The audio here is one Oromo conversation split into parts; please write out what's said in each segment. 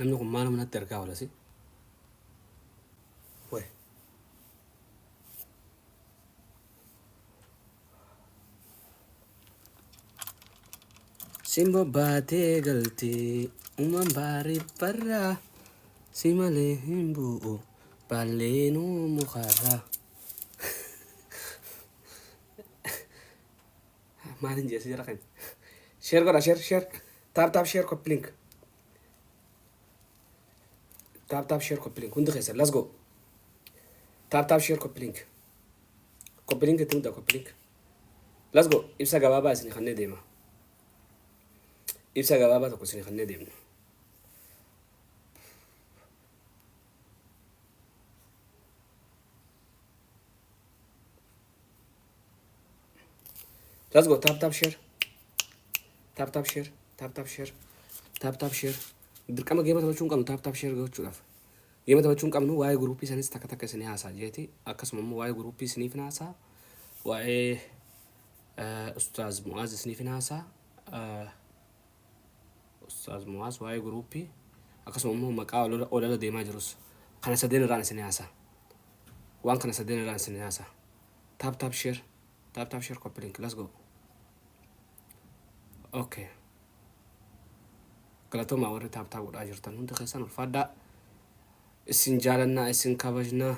namni kun maal manatti argaa oolasi? Way. Simba baatee galtee uumaan baarii barraa si malee hin bu'u baalleenuu mukarraa. Maalin jeesi jira kan? Share godha share. Tap share copy link. Tap share copy link. Hundi keessa let's go. Tap share copy link. Copy link itti hunda copy link. Let's go. Ibsa gabaabaa isin kannee deema. Ibsa gabaabaa tokko isin kannee deemna. Let's go. Tap share. Tap share. Tap share. Dirqama geema taphachuun qabnu tap share gochuudhaaf. Geema taphachuun qabnu waa'ee gruupii isaaniis takka isinii haasaa jeeti. Akkasuma immoo waa'ee gruupii isiniif haasaa. Waa'ee Ustaaz Mu'aaz isiniif haasaa. Ustaaz Mu'aaz waa'ee gruupii. Akkasuma immoo maqaa olala deemaa jirus. Kana sadeen irraan isinii haasaa. Waan kana sadeen irraan isinii haasaa. Tap share. Tap share copy link. Let's go. Okay. Galatooma warri tap godhaa jirtan hundi keessan ulfaadhaa. Isin jaalannaa isin kabajnaa.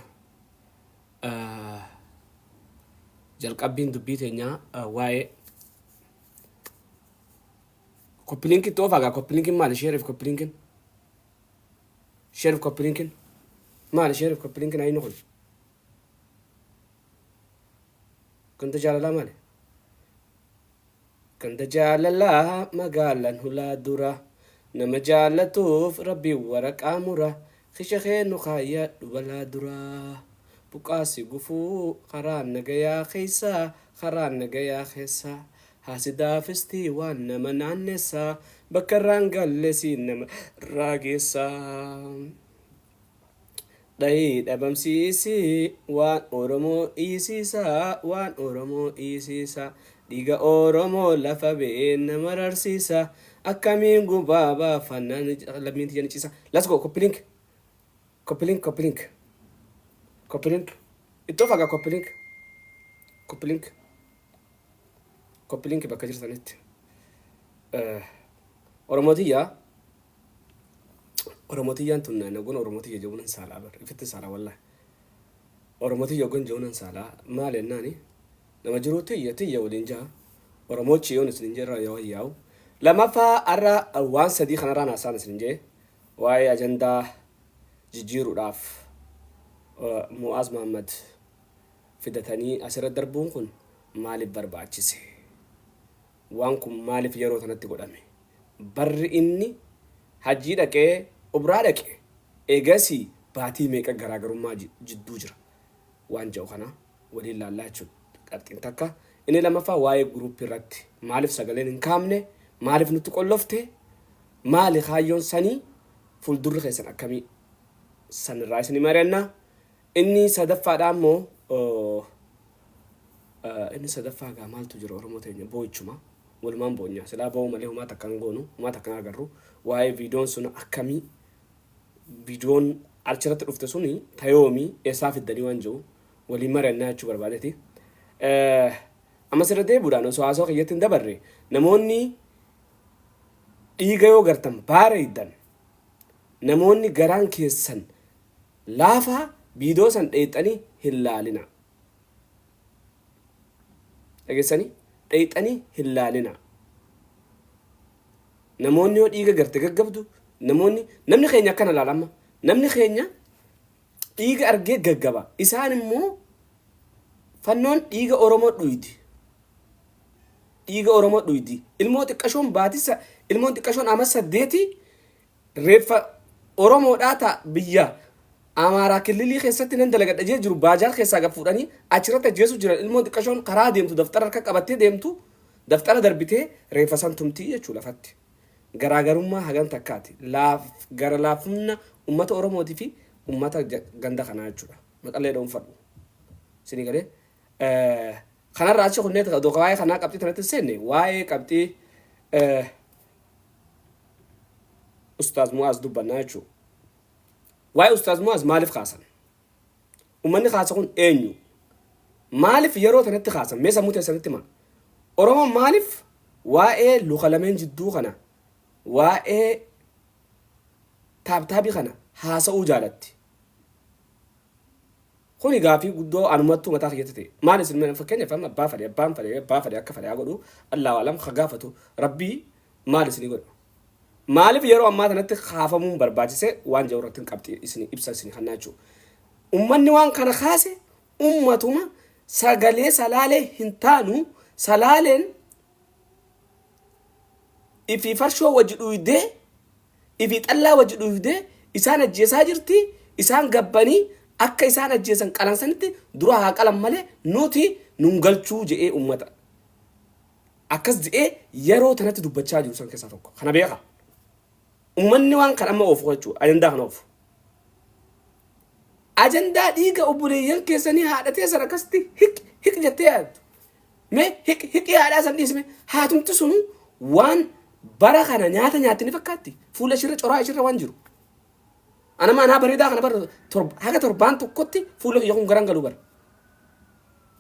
Jalqabbiin dubbii teenyaa waa'ee copy link itti oofaagaa. Copy linkin maali? Sheriif copy linkin. Sheriif copy linkin. Maali sheriif copy linkin ayinu kun? Ganda jaalalaa maali? Ganda jaalalaa magaalaan hulaa dura. Nama jaalatuuf rabbi waraqaa mura. Kisha keenu kaayadhu balaa dura. Buqaasi gufuu karaan nagayaa keessa. Haasidaafistii waan nama naannessaa. Bakka irraan gallesii nama raageessaa. Dhahii dhabamsiisii waan Oromoo dhiisiisa. Dhiiga Oromoo lafa ba'ee nama rarsiisa. Akkamiin gubaa baafannaan lammiinti janicisa. Let's go. Copy link. Ittoo fagaa copy link bakka jirtanitti. Oromotiyyaan tun nagoon Oromotiyya jechuun saalaa bar. Ifitti saalaa wallaahi. Oromotiyya ogon jechuun saalaa maal ennaani? Nama jiru tiyya waliin jaa. Oromochi yoon isin jirra yoo yaa'u. Lamaffaa arra waan sadii kanarraan haasaan isin jee. Waa'ee ajandaa jijjiiruudhaaf Mu'aaz Muhammad fidatanii asirra darbuun kun maaliif barbaachise? Waan kun maaliif yeroo tanatti godhame? Barri inni hajjii dhaqee ubraa dhaqee eegasii baatii meeqa garaagarummaa jidduu jira. Waan jedhu kana waliin laallaa jechuudha. Qabxiin takka. Inni lamaffaa waa'ee gruupii irratti maaliif sagaleen hin kaamne? Maaliif nutti qollofte? Maali kaayyoon sanii fuuldurri keessan akkamii sanirraa isin mari'annaa? Inni sadaffaadhaa immoo inni sadaffaa gaa maaltu jira Oromoo teenya boo'ichuma walumaan boonyaa silaa ba'uu malee humaa takkaan goonu humaa takkaan agarru waa'ee viidiyoon sun akkamii viidiyoon achirratti dhufte suni tayoomii eessaa fiddanii waan jiru waliin mari'annaa jechuu barbaadeeti. Amma sirra deebuudhaan osoo haasoo kiyyatti hin dabarre namoonni dhiiga yoo gartan baara hiddan namoonni garaan keessan laafaa viidiyoo san dheexanii hin laalina. Dhageessanii dheexanii hin laalina. Namoonni yoo dhiiga garte gaggabdu namni keenya akkana laalama. Namni keenya dhiiga argee gaggaba. Isaan immoo fannoon dhiiga Oromoo dhuydi. Ilmoo xiqqashoon ama 8 reeffa Oromoodhaa ta'a biyya Amaaraa kililii keessatti nan dalagadha jee jiru baajaar keessaa gad fuudhanii achirratti ajjeesu jiran. Ilmoo xiqqashoon karaa deemtu daftara harka qabattee deemtu daftara darbitee reeffa san tumtii jechuu lafatti. Garaagarummaa hagan takkaati. Gara laafumna uummata Oromootii fi uummata ganda kanaa jechuudha. Maqallee dhuunfadhu. Isinii galee kanarraa achi kunneen tokko waa'ee kanaa qabxii tanatti seenne waa'ee qabxii أستاذ معاذ دبنا شو واي أستاذ معاذ مالف خاصن ومني خاصون إنيو مالف يرو تنتي خاصن ميسا موتى سنتي ما أورما مالف واي لوخلمين جدو خنا واي تابي خنا هاسا وجالتي خوني غافي قدو أنمتو متى خيتتي ما نسل من فكني فما بافري بافري أكفري أقولو الله أعلم خجافته ربي ما نسل يقول مالف يرو أما تنتي خافة من برباجسة وان جورتين كابتي إسني إبسا سني خناجو أمني وان كان خاسة أمتوما ساقالي سلالة هنتانو سلالين إفي فرشو وجدو يدي إفي تألا وجدو يدي إسان الجيسا جرتي إسان قباني akka isaan ajjeesan qalansanitti dura haa qalan malee nuti nungalchuu je'ee ummata akkas je'ee yeroo tanatti dubbachaa jiru san keessaa tokko kana beeka ummanni waan kan amma oofu jechuu ajandaa kana oofu ajandaa dhiiga obboleeyyan keessanii haadhatee sana akkasitti hiq jettee yaaddu mee hiqii haadhaa san dhiisime haatumti sunu waan bara kana nyaata nyaatti ni fakkaatti fuula ishirra coraa ishirra waan jiru أنا ما أنا بريدة أنا حاجة تربان تكوتي فول يكون غرانغلو بر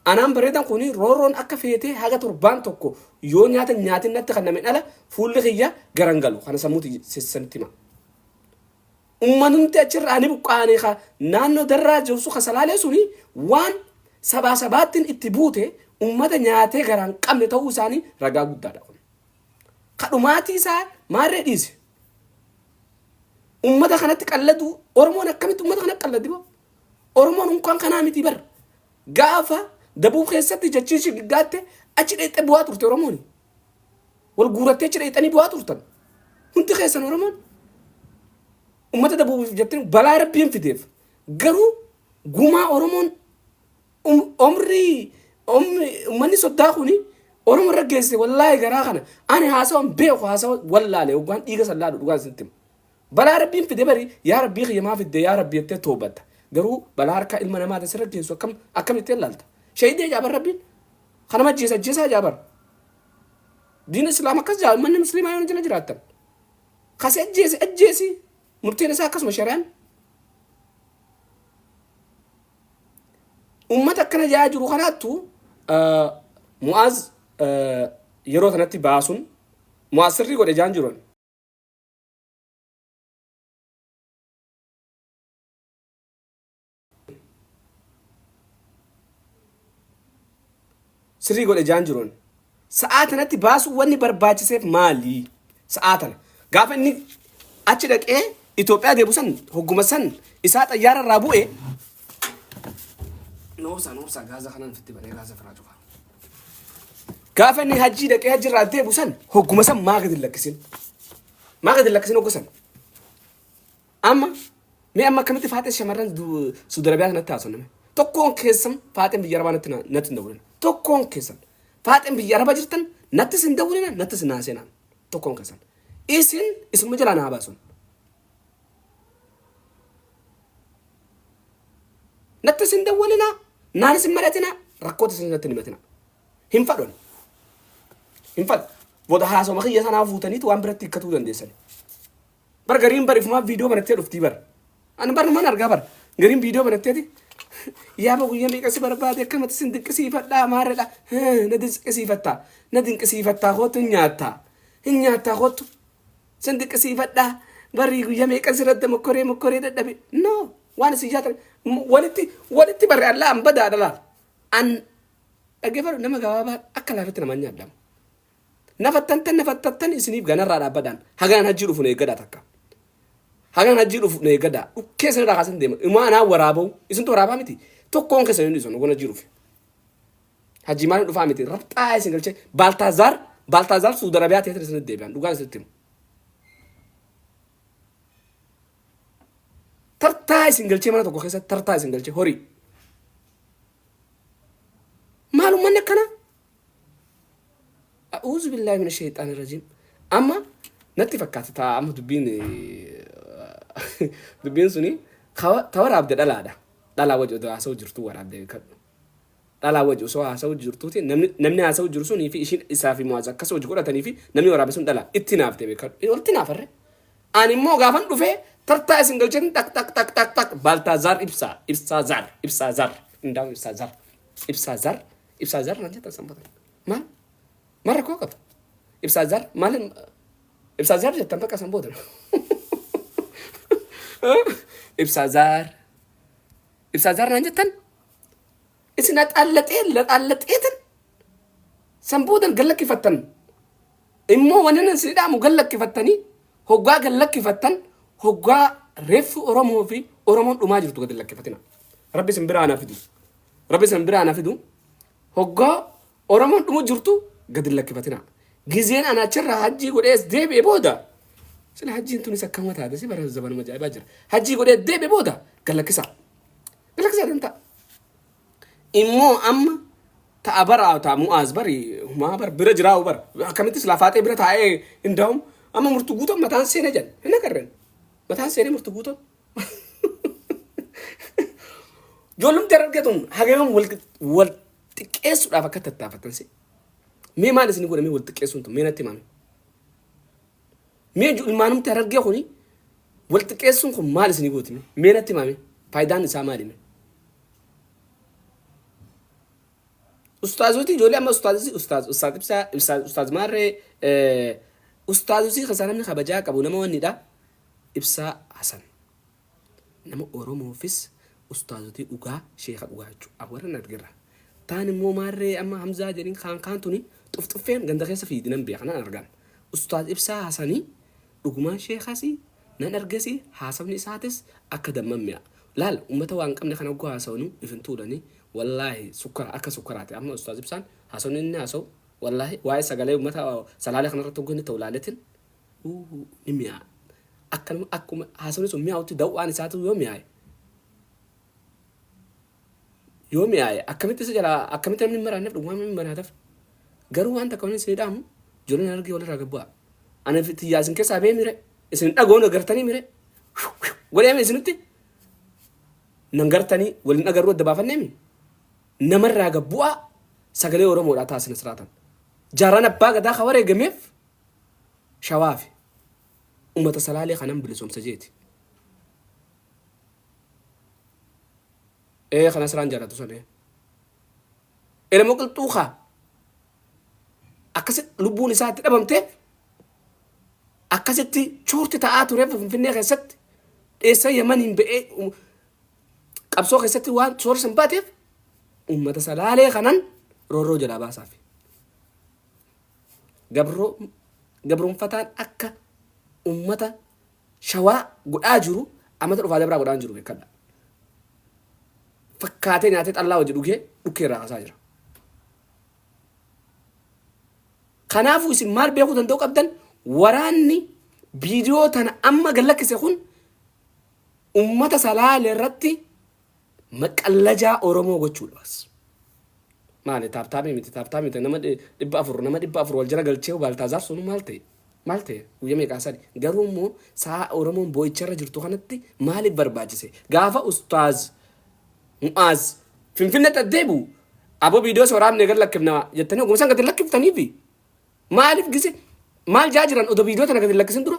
أنا بريدة كوني رورون أكفيتي حاجة تربان تكو يو نيات نتخنا من ألا فول خيا غرانغلو أنا سموتي سنتيما أمانون تأجر أنا بقاني خا نانو دراج وسو خسالة سوني وان سباتين اتبوته أمة نيات غران كم نتاو ساني رجع قدرا كلماتي سا ما رديس ummata kanatti qalladu oromoon akkamitti ummata kana qalladi bo oromoon unkaan kana miti bar gaafa dabuu keessatti jechiishi gigaatte achi dheexxe bu'aa turte oromoon wal guurattee achi dheexxanii bu'aa turtan hundi keessan oromoon ummata dabuu jettin balaa rabbiin fideef garuu gumaa oromoon ummanni soddaa kuni oromoon raggeesse wallaahi garaa kana ani haasawan beeku haasawa wallaalee ugaan dhiiga sallaadhu dhugaan sittim بلا ربي في دبري يا ربي خي ما في الدي يا ربي توبت قالوا بلا هركا إلما ما تسرق جيسو أكم يتلالت شيء دي جابر ربي خنا ما جيسا جابر دين الإسلام كذا جاب من المسلمين يوم جل جراتن خاص أجيسي مرتين ساكس مشارين أمتك كنا جاجرو خناتو معاذ يروح نتي باسون معاذ سري قد جانجرون سري قول جانجرون ساعتنا تباسو وني برباجي سيف مالي ساعتنا قاف اني اتشدك ايه إثيوبيا دي بوسن حكومة سن إساعة يارا رابو ايه نوبسا غازا خنان فتي بني غازا فراجوها قاف اني هجي دك ايه هجي رادي بوسن حكومة سن ما قد اللكسين وقسن أما كمتي فاتح شمران سودربيات نتاسون تكون كيسم فاتح بيجربان نتندولن تكون كيسن فاتن بيجرب جرتن نتسن دولنا نتسن ناسنا تكون كيسن اسم مجلانا باسون نتسن دولنا نانس مرتنا ركوت سنتنا متنا هم فد وده هاسو مخي سنا فوتني تو امبرتي كتودن ديسن برغرين بريف ما فيديو بنتي رفتي بر انا بر ما نرغا بر غرين فيديو بنتي يا بقول يا ميكا سبر بعد كلمة سندك سيفة لا مارة لا ندنك سيفة ندنك سيفة خود نياتا خود سندك سيفة لا بري يا ميكا سرد مكوري ده بي نو وانا سيجات ولتي بري الله أم بدأ لا أن أجبر نما جوابها أكل عرفتنا ما نيادم نفتن إسنيب جانا رأى بدن هجان هجيرو فني كذا تكا هجان هجيرو فني كذا وكيس نرى حسن دم إما أنا ورابو إسنتو ورابا متي تكون كيس ينديسون وكنا جيرو في هجي ما نفهم متي ربط سنقول شيء بالتازار سودرابيات يترسل الدبان لقان ستيم ترتاي سنقول شيء ما نتوقع كيس ترتاي سنقول شيء هوري معلوم منك أنا أعوذ بالله من الشيطان الرجيم أما نتفكرت تا أما دبين سني ثور عبد الله لا وجه ده أسوي جرتو ورا عبد كده لا وجه سوا أسوي جرتو تي نمني أسوي جرسوني في إشين إسافي موازك كسوي جكورة تاني في نمني ورا بسون لا اتناف تبي كده اتناف الرّ Ani immoo gaafan dhufee tartaa isin galchanii tak tak tak tak tak Baltazar ibsaa zar indaam ibsaa zar naan jettan sanbatan maal maal rakkoo qaba ibsaa zar maalin ibsaa zar jettan bakka san boodan ibsaa zar naan jettan isin laxallaxeetan san boodan gallakkifattan immoo wanni isin dhaamu gallakkifattanii hoggaa gallakkifattan hoggaa reeffi Oromoo fi Oromoon dhumaa jirtu gad lakkifatina. Rabbi isin biraa na fidu. Hoggaa Oromoon dhumu jirtu gad lakkifatina. Gizeen ana achirraa hajjii godhees deebi'e booda. Sila hajjiin tunis akkama taate si bara zabanuma ajaa'ibaa jira. Hajjii godhee deebi'e booda gallakkisaa. Gallakkisaa danta'a. Immoo amma ta'a bara ta'a mu'aaz bari maa bar bira jiraa'u bara. Akkamittis lafaaxee bira taa'ee hindaa'um amma murtu guutoon mataan seenee jan hin agarreen. Mataan seenee murtu guutoon. Ijoollumti argatun hagayoon wal xiqqeessuudhaaf akka tattaafatan si. Mee maal isin godhamee wal xiqqeessuun tun mee natti himame. Mee ilmaanumti argee kuni wal xiqqeessuun kun maal isin gootime mee natti himame faayidaan isaa maalime. Ustaazoti ijoollee amma ustaaz maarree ustaazoti keessaa namni kabajaa qabu nama wannidha. Ibsaa Hasan nama Oromoofis ustaazoti dhugaa sheekha dhugaa jechuudha. Awwaarran argirra. Taan immoo maarree amma Hamzaa jedhin kaan tuni xufxuffeen ganda keessa fiidinan beekanan argan. Ustaaz Ibsaa Hasanii dhugumaan sheekasii nan argasi haasawni isaatis akka dammammi'a. Laal uummata waan qabne kana oggoo haasawnu ifintuudhani wallaahi sukkara akka sukkaraati. Amma ustaaz Ibsaan haasawni inni haasawu wallaahi waa'ee sagalee uummata salaalee kanarratti oggoo inni ta'u laaletin ni mi'a. Akkuma haasawni sun mi'aawutti dawwaan isaatu yoo mi'aaye akkamitti isa jalaa akkamitti namni maraanneef dhugumaan namni maraataaf garuu waan takka wani isin dhaamu ijoolleen argee walirraa gabbu'a. Ani tiyyaasin keessaa bee mire isin dhagoon agartanii mire godheeme isinitti nan gartanii waliin agarruu adda baafanneemi namarraa gabbu'a sagalee Oromoodhaa taasina siraatan. Jaarraan abbaa gadaa ka wareegameef shawaafi ummata salaalee kanan bilisomsa jeeti. Kana siraan jaarratu sana. Elemoo qilxuuqaa akkasitti lubbuun isaatti dhabamteef akkasitti choorti ta'aa tureef Finfinnee keessatti dheessa Yamaniin ba'ee qabsoo keessatti waan soorsan baateef ummata salaalee kanan roorroo jalaa baasaaf. Gabroonfataan akka ummata shawaa godhaa jiru ammata dhufaa dabraa godhaan jiru beekadha. Fakkaatee nyaatee xallaa hojii dhukkee irraa haasaa jira. Kanaafuu isin maal beekuu danda'u qabdan waraanni viidiyoo tana amma gallakkise kun ummata salaalee irratti maqallajaa Oromoo gochuudhaas. Maali taaptaamii miti nama 400 wal jala galchee Baltazar sun maal ta'e guyyaa meeqaa sadi garuu immoo saa Oromoon boo'icharra jirtu kanatti maaliif barbaachise gaafa ustaaz mu'aaz Finfinneetti addeebu aboo viidiyoo soraamnee gad lakkifna jettanii ogumsaan gadi lakkiftaniifi maaliif gise maal jaa jiran odoo viidiyoo tana gadi lakkisin dura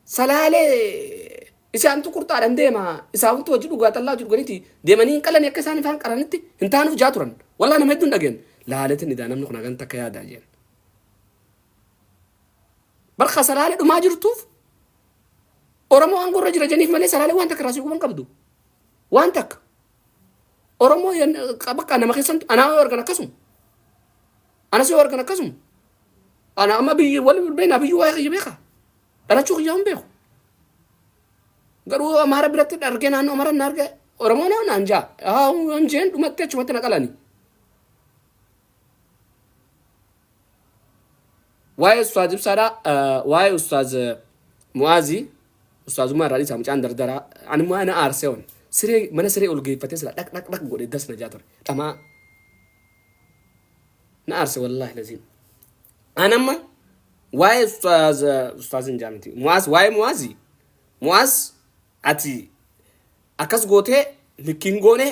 salaalee isaantu qurxaadhaan deema isaantu hojii dhugaa xallaa hojii dhuganiiti deemanii qalanii akka isaan ifaan qaranitti hin taanuuf jaa turan wallaa nama hedduun dhageen laaleetiin idaa namni kun hagan takka yaadaa jeen. Barka salaalee dhumaa jirtuuf Oromoo waan gurra jira jeniif malee salaalee waan takka raasii quban qabdu waan takka Oromoo bakka nama keessan anaa yoo argan akkasuma anas yoo argan akkasuma ana amma biyyi wal beena biyyi waa qiyya beeka dhalachuu qiyyaa hin beeku garuu Amaara biratti argee naannoo Amaara na arge Oromoo naan jaa hanjeen dhumatti achumatti na qalani. Waa'ee ustaaz Ibsaadhaa waa'ee ustaaz Mu'aazii ustaazummaa irraa dhiisaa mucaan dardaraa ani immoo ana aarsee on siree mana siree ol geeffatee sila dhaq godhee das na jaa ture dhamaa na aarse wallaahi laziin. Ani amma waa'ee ustaaz hin jaamiti waa'ee Mu'aaz ati akkas gootee likkiin goone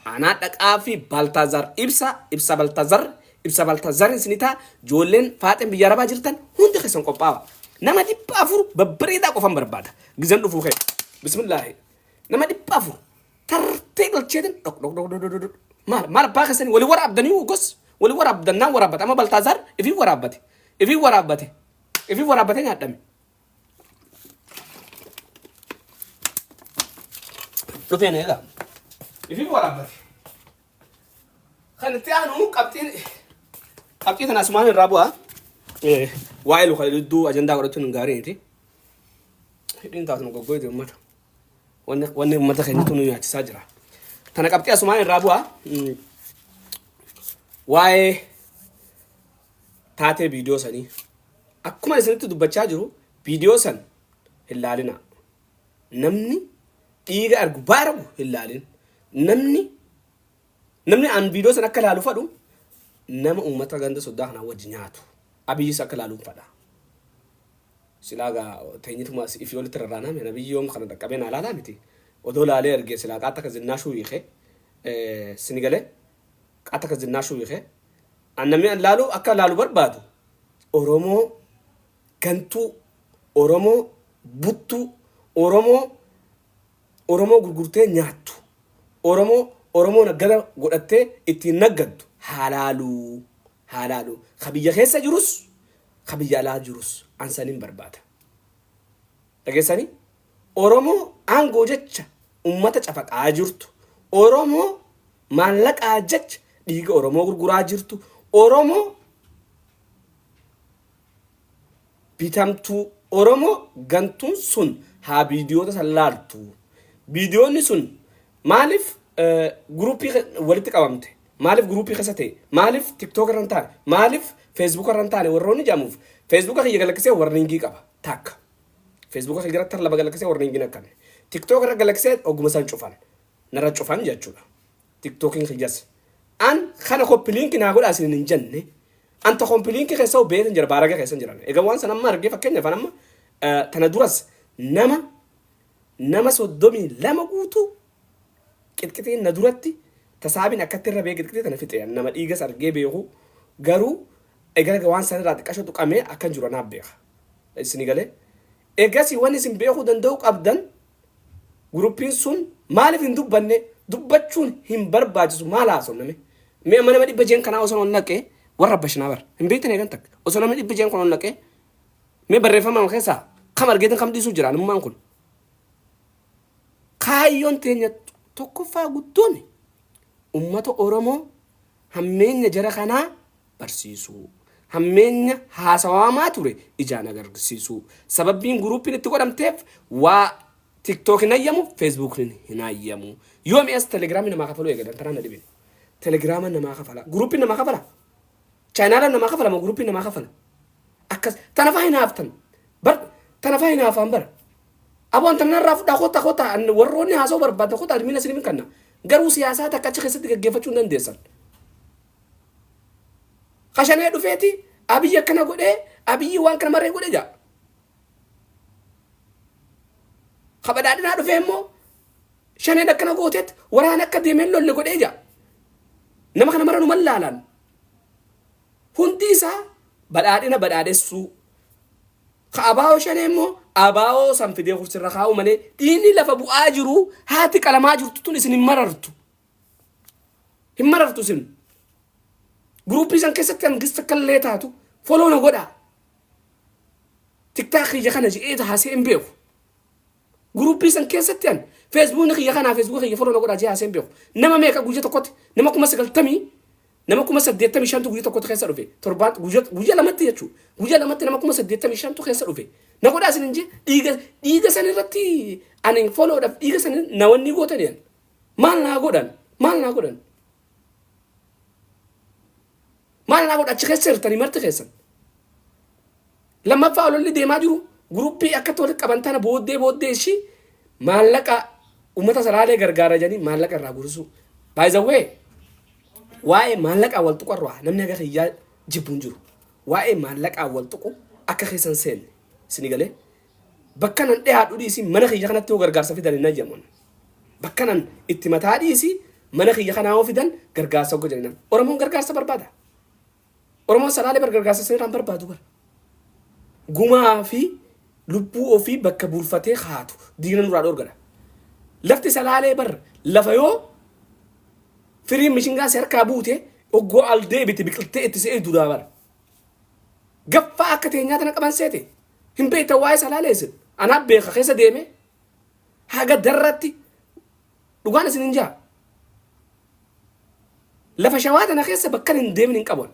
anaa dhaqaa fi Baltazar ibsa Baltazar isinitaa ijoolleen faaxeen biyya arabaa jirtan hundi keessan qophaa'a. nama dhibba afur babbareedaa qofan barbaada gizan dhufuu kee bismillaahi nama dhibba afur tartee galcheetin dhok maal abbaa keessanii walii waraabdanii gos walii waraabdannaan waraabbate amma Baltaazaar ifii waraabbate nyaadhame dhufeen eegaa ifii waraabbate kan itti aanu qabxii tan asumaan irraa bu'aa waa'ee luka lidduu ajandaa godhachuun hin gaariiti hidhiin taatuma goggoyte ummata wanni ummata keenyatu nu nyaachisaa jira tana qabxii asumaan irraa bu'aa waa'ee taatee viidiyoo sanii akkuma isinitti dubbachaa jiru viidiyoo san hin laalina namni dhiiga argu baaragu hin laalin namni an viidiyoo san akka laalu fadhu nama ummata ganda soddaa kanaa wajji nyaatu abiyyis akka laaluun fadha silaagaa teenyituma ifii walitti rarraaname nabiyyoom kana dhaqqabeen alaalaa miti odoo laalee argee silaa qaatta ka zinnaashuu hiike sinigalee qaatta ka zinnaashuu hiike annamni an laalu akka laalu barbaadu Oromoo gantuu Oromoo buttuu Oromoo gurgurtee nyaattu Oromoo naggada godhattee ittiin naggaddu haalaalu kabiyya keessa jirus kabiyya alaa jirus ansaniin barbaada dhageessanii Oromoo aangoo jecha ummata cafaqaa jirtu Oromoo maallaqaa jecha dhiiga Oromoo gurguraa jirtu Oromoo bitamtuu Oromoo gantuun sun haa viidiyoota san laaltu viidiyoonni sun maaliif gruupii walitti qabamte maaliif gruupii keessa ta'e maaliif tiktook irra hin taane maaliif feesbuuk irra hin taane warroonni jedhamuuf feesbuuka kiyya galaksee warniingii qaba takka feesbuuka kiyya irratti laba galaksee warniingiin akkanne tiktook irra galaksee ogguma san cufan narra cufan jechuudha tiktookiin kiyyas an kana koppiliinki naa godhaa isin hin jenne anta koppiliinki keessa beekan jira baaraga keessa jiran egaa waan san amma argee fakkeenya afaan amma tana duras nama 32 guutuu qixqixiin na duratti tasaabin akkatti irra bee qixqixii tana fixe nama dhiigas argee beeku garuu egaa waan san irraa xiqqasho tuqamee akkan jiru naaf beeka isin galee egas waan isin beekuu danda'u qabdan gruupiin sun maaliif hin dubbanne dubbachuun hin barbaachisu maal haasofname mee nama dhibba jeen kanaa osoo ol naqee warra bashinaa bar hin beektan eegan takka osoo nama dhibba jeen kan ol naqee mee barreeffama keessaa kam argeetan kam dhiisuu jira namummaan kun kaayyoon teenya tokkoffaa guddoon ummata Oromoo hammeenya jara kanaa barsiisuu hammeenya haasawamaa ture ijaan agarsiisuu sababbiin gruupiin itti godhamteef waa tiktook hin ayyamu feesbuuk hin ayyamu yoo mi'as telegiraamii namaa kafaluu eegadan tanaan na dhibin telegiraama namaa kafala gruupiin namaa kafala chaayinaalaan namaa kafala moo gruupiin namaa kafala akkas tanafaa hin haaftan bar tanafaa hin haafan bara aboon tanarraa fudhaa kota warroonni haasoo barbaadda kota admiina sinimin kanna garuu siyaasaa takka achi keessatti gaggeeffachuu hin dandeessan kashanee dhufeeti abiyyi akkana godhee abiyyi waan kana maree godhe jaa kabadhaadhinaa dhufee immoo shaneen akkana gooteet waraan akka deemeen lolle godhee jaa nama kana mara numan laalaan hundi isaa badhaadhina badhaadhessuu ka abaa'oo shanee immoo abaa'oo san fidee kursirra kaa'u malee dhiinni lafa bu'aa jiru haati qalamaa jirtu tun isin hin marartu isin gruupii san keessatti hangista kallee taatu foloo na godhaa tiktaak kiyya kana ji'eeta haasee hin beeku gruupii san keessatti an feesbuukni kiyya kanaa feesbuuka kiyya foloo na godhaa ji'ee haasee hin beeku nama meeqa guyya tokkotti nama 90 nama 85 guyya tokkotti keessa dhufe torbaan guyya lamatti jechuudha guyya lamatti nama 85 keessa dhufe na godhaa isin injee dhiiga san irratti ani foloodhaaf dhiiga san na wanni gootaniyan maal naa godhan achi keessa jirtanii marti keessan lammaffaa ololli deemaa jiru gruuppii akkatti walitti qaban tana booddee ishii maallaqa uummata saraalee gargaara jedhanii maallaqa irraa gursuu baay'izawwee waa'ee maallaqaa wal tuqu irraa namni akka hiyyaa jibbuun jiru waa'ee maallaqaa wal tuqu akka keessan seenne isin galee bakka nan dhiyaadhu dhiisii mana kiyya kanatti yoo gargaarsa fidan hin ayyaman bakka nan itti mataa dhiisii mana kiyya kanaa yoo fidan gargaarsa hogga jedhan Oromoon gargaarsa barbaada Oromoon saraalee gargaarsa seeraan barbaadu bara gumaa fi lubbuu ofii bakka bulfatee haatu diina nurraa dhorgana. Lafti salaalee bar lafa yoo firii mishingaa harkaa buute oggoo al deebite biqiltee itti se'ee duraa bara. Gaffaa akka teenyaa tana qaban seete hin beekta waa'ee salaaleessin anaaf beeka keessa deeme haga darratti dhugaan isin hin jaa. Lafa shawaa tana keessa bakka hin deemin hin qaban.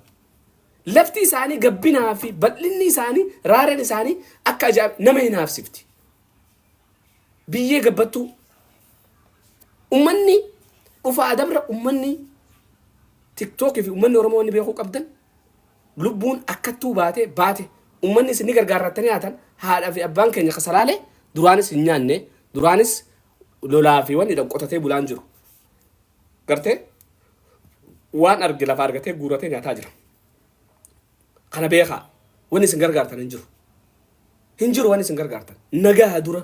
Lafti isaanii gabbinaa fi bal'inni isaanii raareen isaanii akka ajaa'iba nama hin haafsifti. Biyyee gabbattuu ummanni dhufa adabra ummanni TikTok fi ummanni Oromoo ni beekuu qabdan lubbuun akkattuu baate ummanni isin ni gargaarrattanii haatan haadha fi abbaan keenya kasalaalee duraanis hin nyaanne duraanis lolaa fi wanni qotatee bulaan jiru. Gartee waan arge lafa argatee guuratee nyaataa jira. Kana beekaa wanni isin gargaartan hin jiru wanni isin gargaartan nagaa dura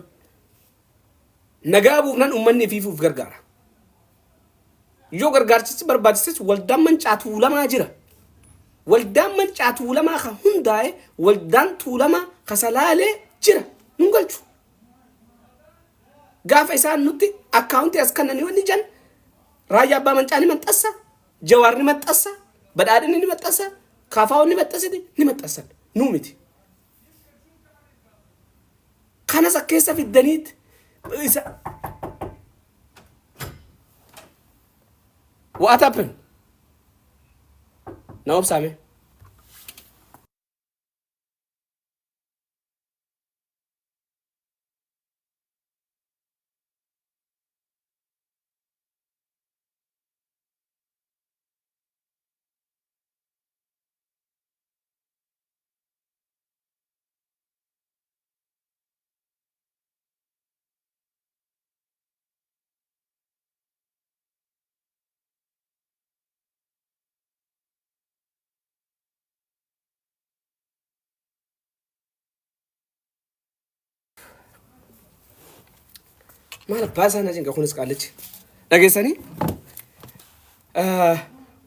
nagaa buufnan ummanni fiifuuf gargaara. Yoo gargaarsichi barbaachises waldaan mancaatuu lamaa jira. Waldaan mancaatuu lamaa kan hundaa'e waldaan tuulamaa kasalaalee jira nun galchu. Gaafa isaan nutti akkaawuntii as kannanii wanni jan raayyaa abbaa mancaa ni maxxassa jawaar ni maxxassa badhaadhinni ni maxxassa kaafaawwan ni maxxasiti ni maxxassan nuu miti. Kanas akkeessa fiddaniit isa what happened? Na obsame. Maal baasaan ajin ga kunis qaalichi dhageessanii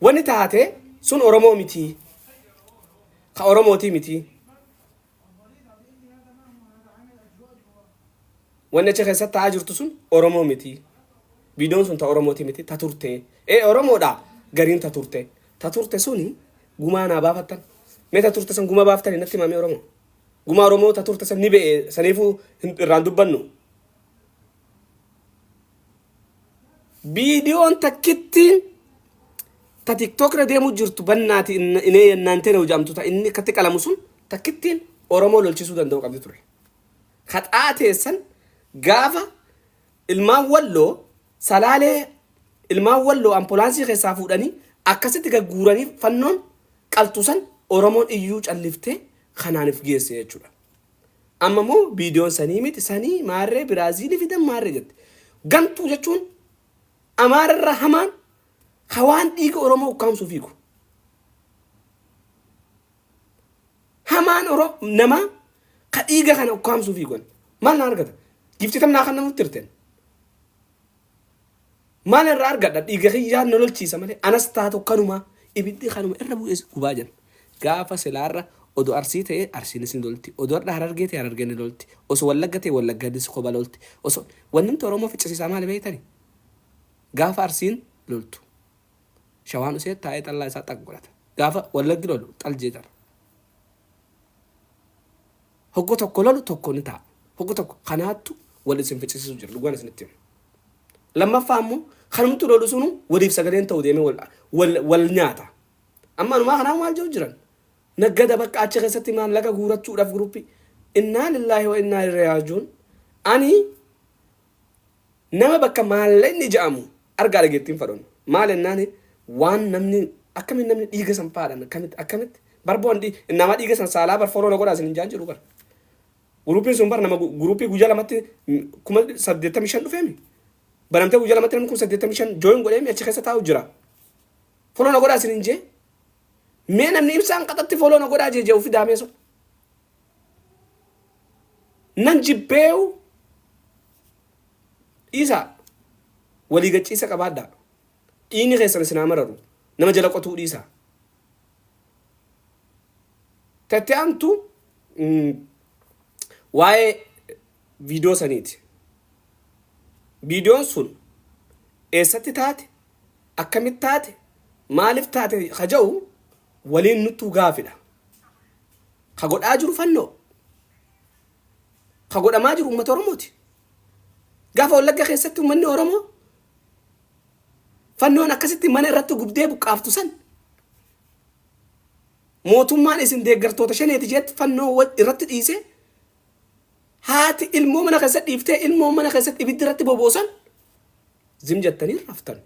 wanni taate sun Oromoo miti ka Oromooti miti wanni achi keessatti ta'aa jirtu sun Oromoo miti viidiyoon sun ta Oromooti miti ta turte Oromoodha gariin ta turte suni gumaa naa baafattan mee ta turte san gumaa baaftanii natti himamee Oromoo gumaa Oromoo ta turte san ni be'e saniifuu irraan dubbannu. Bidiyoon takkittiin ta TikTok irra deemu jirtu bannaati inee yennaantee na hojamtu ta inni katti qalamu sun takkittiin Oromoo lolchisuu danda'u qabdi ture. Kaxaateessan gaafa ilmaan walloo salaalee ilmaan walloo ambulaansii keessaa fuudhanii akkasitti gagguuranii fannoon qaltusan Oromoon iyyuu calliftee kanaaniif geesse jechuudha. Amma moo bidiyoon sanii miti sanii maarree Biraaziilii fidan maarree jette. Gantuu jechuun Amaarra hamaan hawaan dhiiga Oromoo ukkaamsuuf fiigu. Hamaan nama ka dhiiga kana ukkaamsuuf fiigu. Maal na argata? Giftitam naa kan namutti hirteen. Maal irraa argadha dhiiga kiyyaan na lolchiisa malee anas taatu kanuma ibiddi kanuma irra bu'ee gubaa jiran. Gaafa silaarra odoo arsii ta'e arsiinis ni lolti. Odoo harargee ta'e harargee ni lolti. Osoo wallagga ta'e wallaggadis koba lolti. Osoo wanni Oromoo ficcisiisaa maali beeytani? Gaafa arsiin loltu shawaan usee taa'ee xallaa isaa xaqqolata gaafa wallaggi lolu xaljee jara hoggo tokko lolu tokko ni ta'a hoggo tokko kanaattu wal isin ficcisiisu jira dhugaan isinitti lammaffaa ammoo kanumtu lolu sunu waliif sagaleen ta'u deemee wal nyaata amma numaa kanaa maal jiru jiran naggada bakka achi keessatti maallaqa guurachuudhaaf guruppii innaa lillaahi wa innaa ilaihi raaji'uun ani nama bakka maallaqni ja'amu argaa dhageettiin fadhoon maal ennaani waan namni akkamiin namni dhiiga san faadhan akkamitti barboon nama dhiiga san saalaa bar foloo na godhaa isin hin jaan jiru bar gurupiin sun bar nama gurupii guyyaa lamatti 85 dhufeemi banamtee guyyaa lamatti namni 85 jooyin godheemi achi keessa taa'u jira foloo na godhaa isin hin jee mee namni ibsaan qaxatti foloo na godhaa jee ufi daamee sun nan jibbeewu isa walii gachiisa qabaadhaa dhiini keessan isin amararu nama jala qotuu dhiisa. Tattaantu waa'ee viidiyoo saniiti. Viidiyoon sun eessatti taate, akkamitti taate, maaliif taate haja'u waliin nuttuu gaafidha. Ka godhaa jiru fannoo. Ka godhamaa jiru uummata Oromooti. Gaafa Wallagga keessatti uummanni Oromoo fannoon akkasitti mana irratti gubdee buqqaaftu san mootummaan isin deeggartoota shaneeti jeetti fannoo irratti dhiise haati ilmoo mana keessatti dhiiftee ilmoo mana keessatti ibiddi irratti boboosan zim jettanii raftan.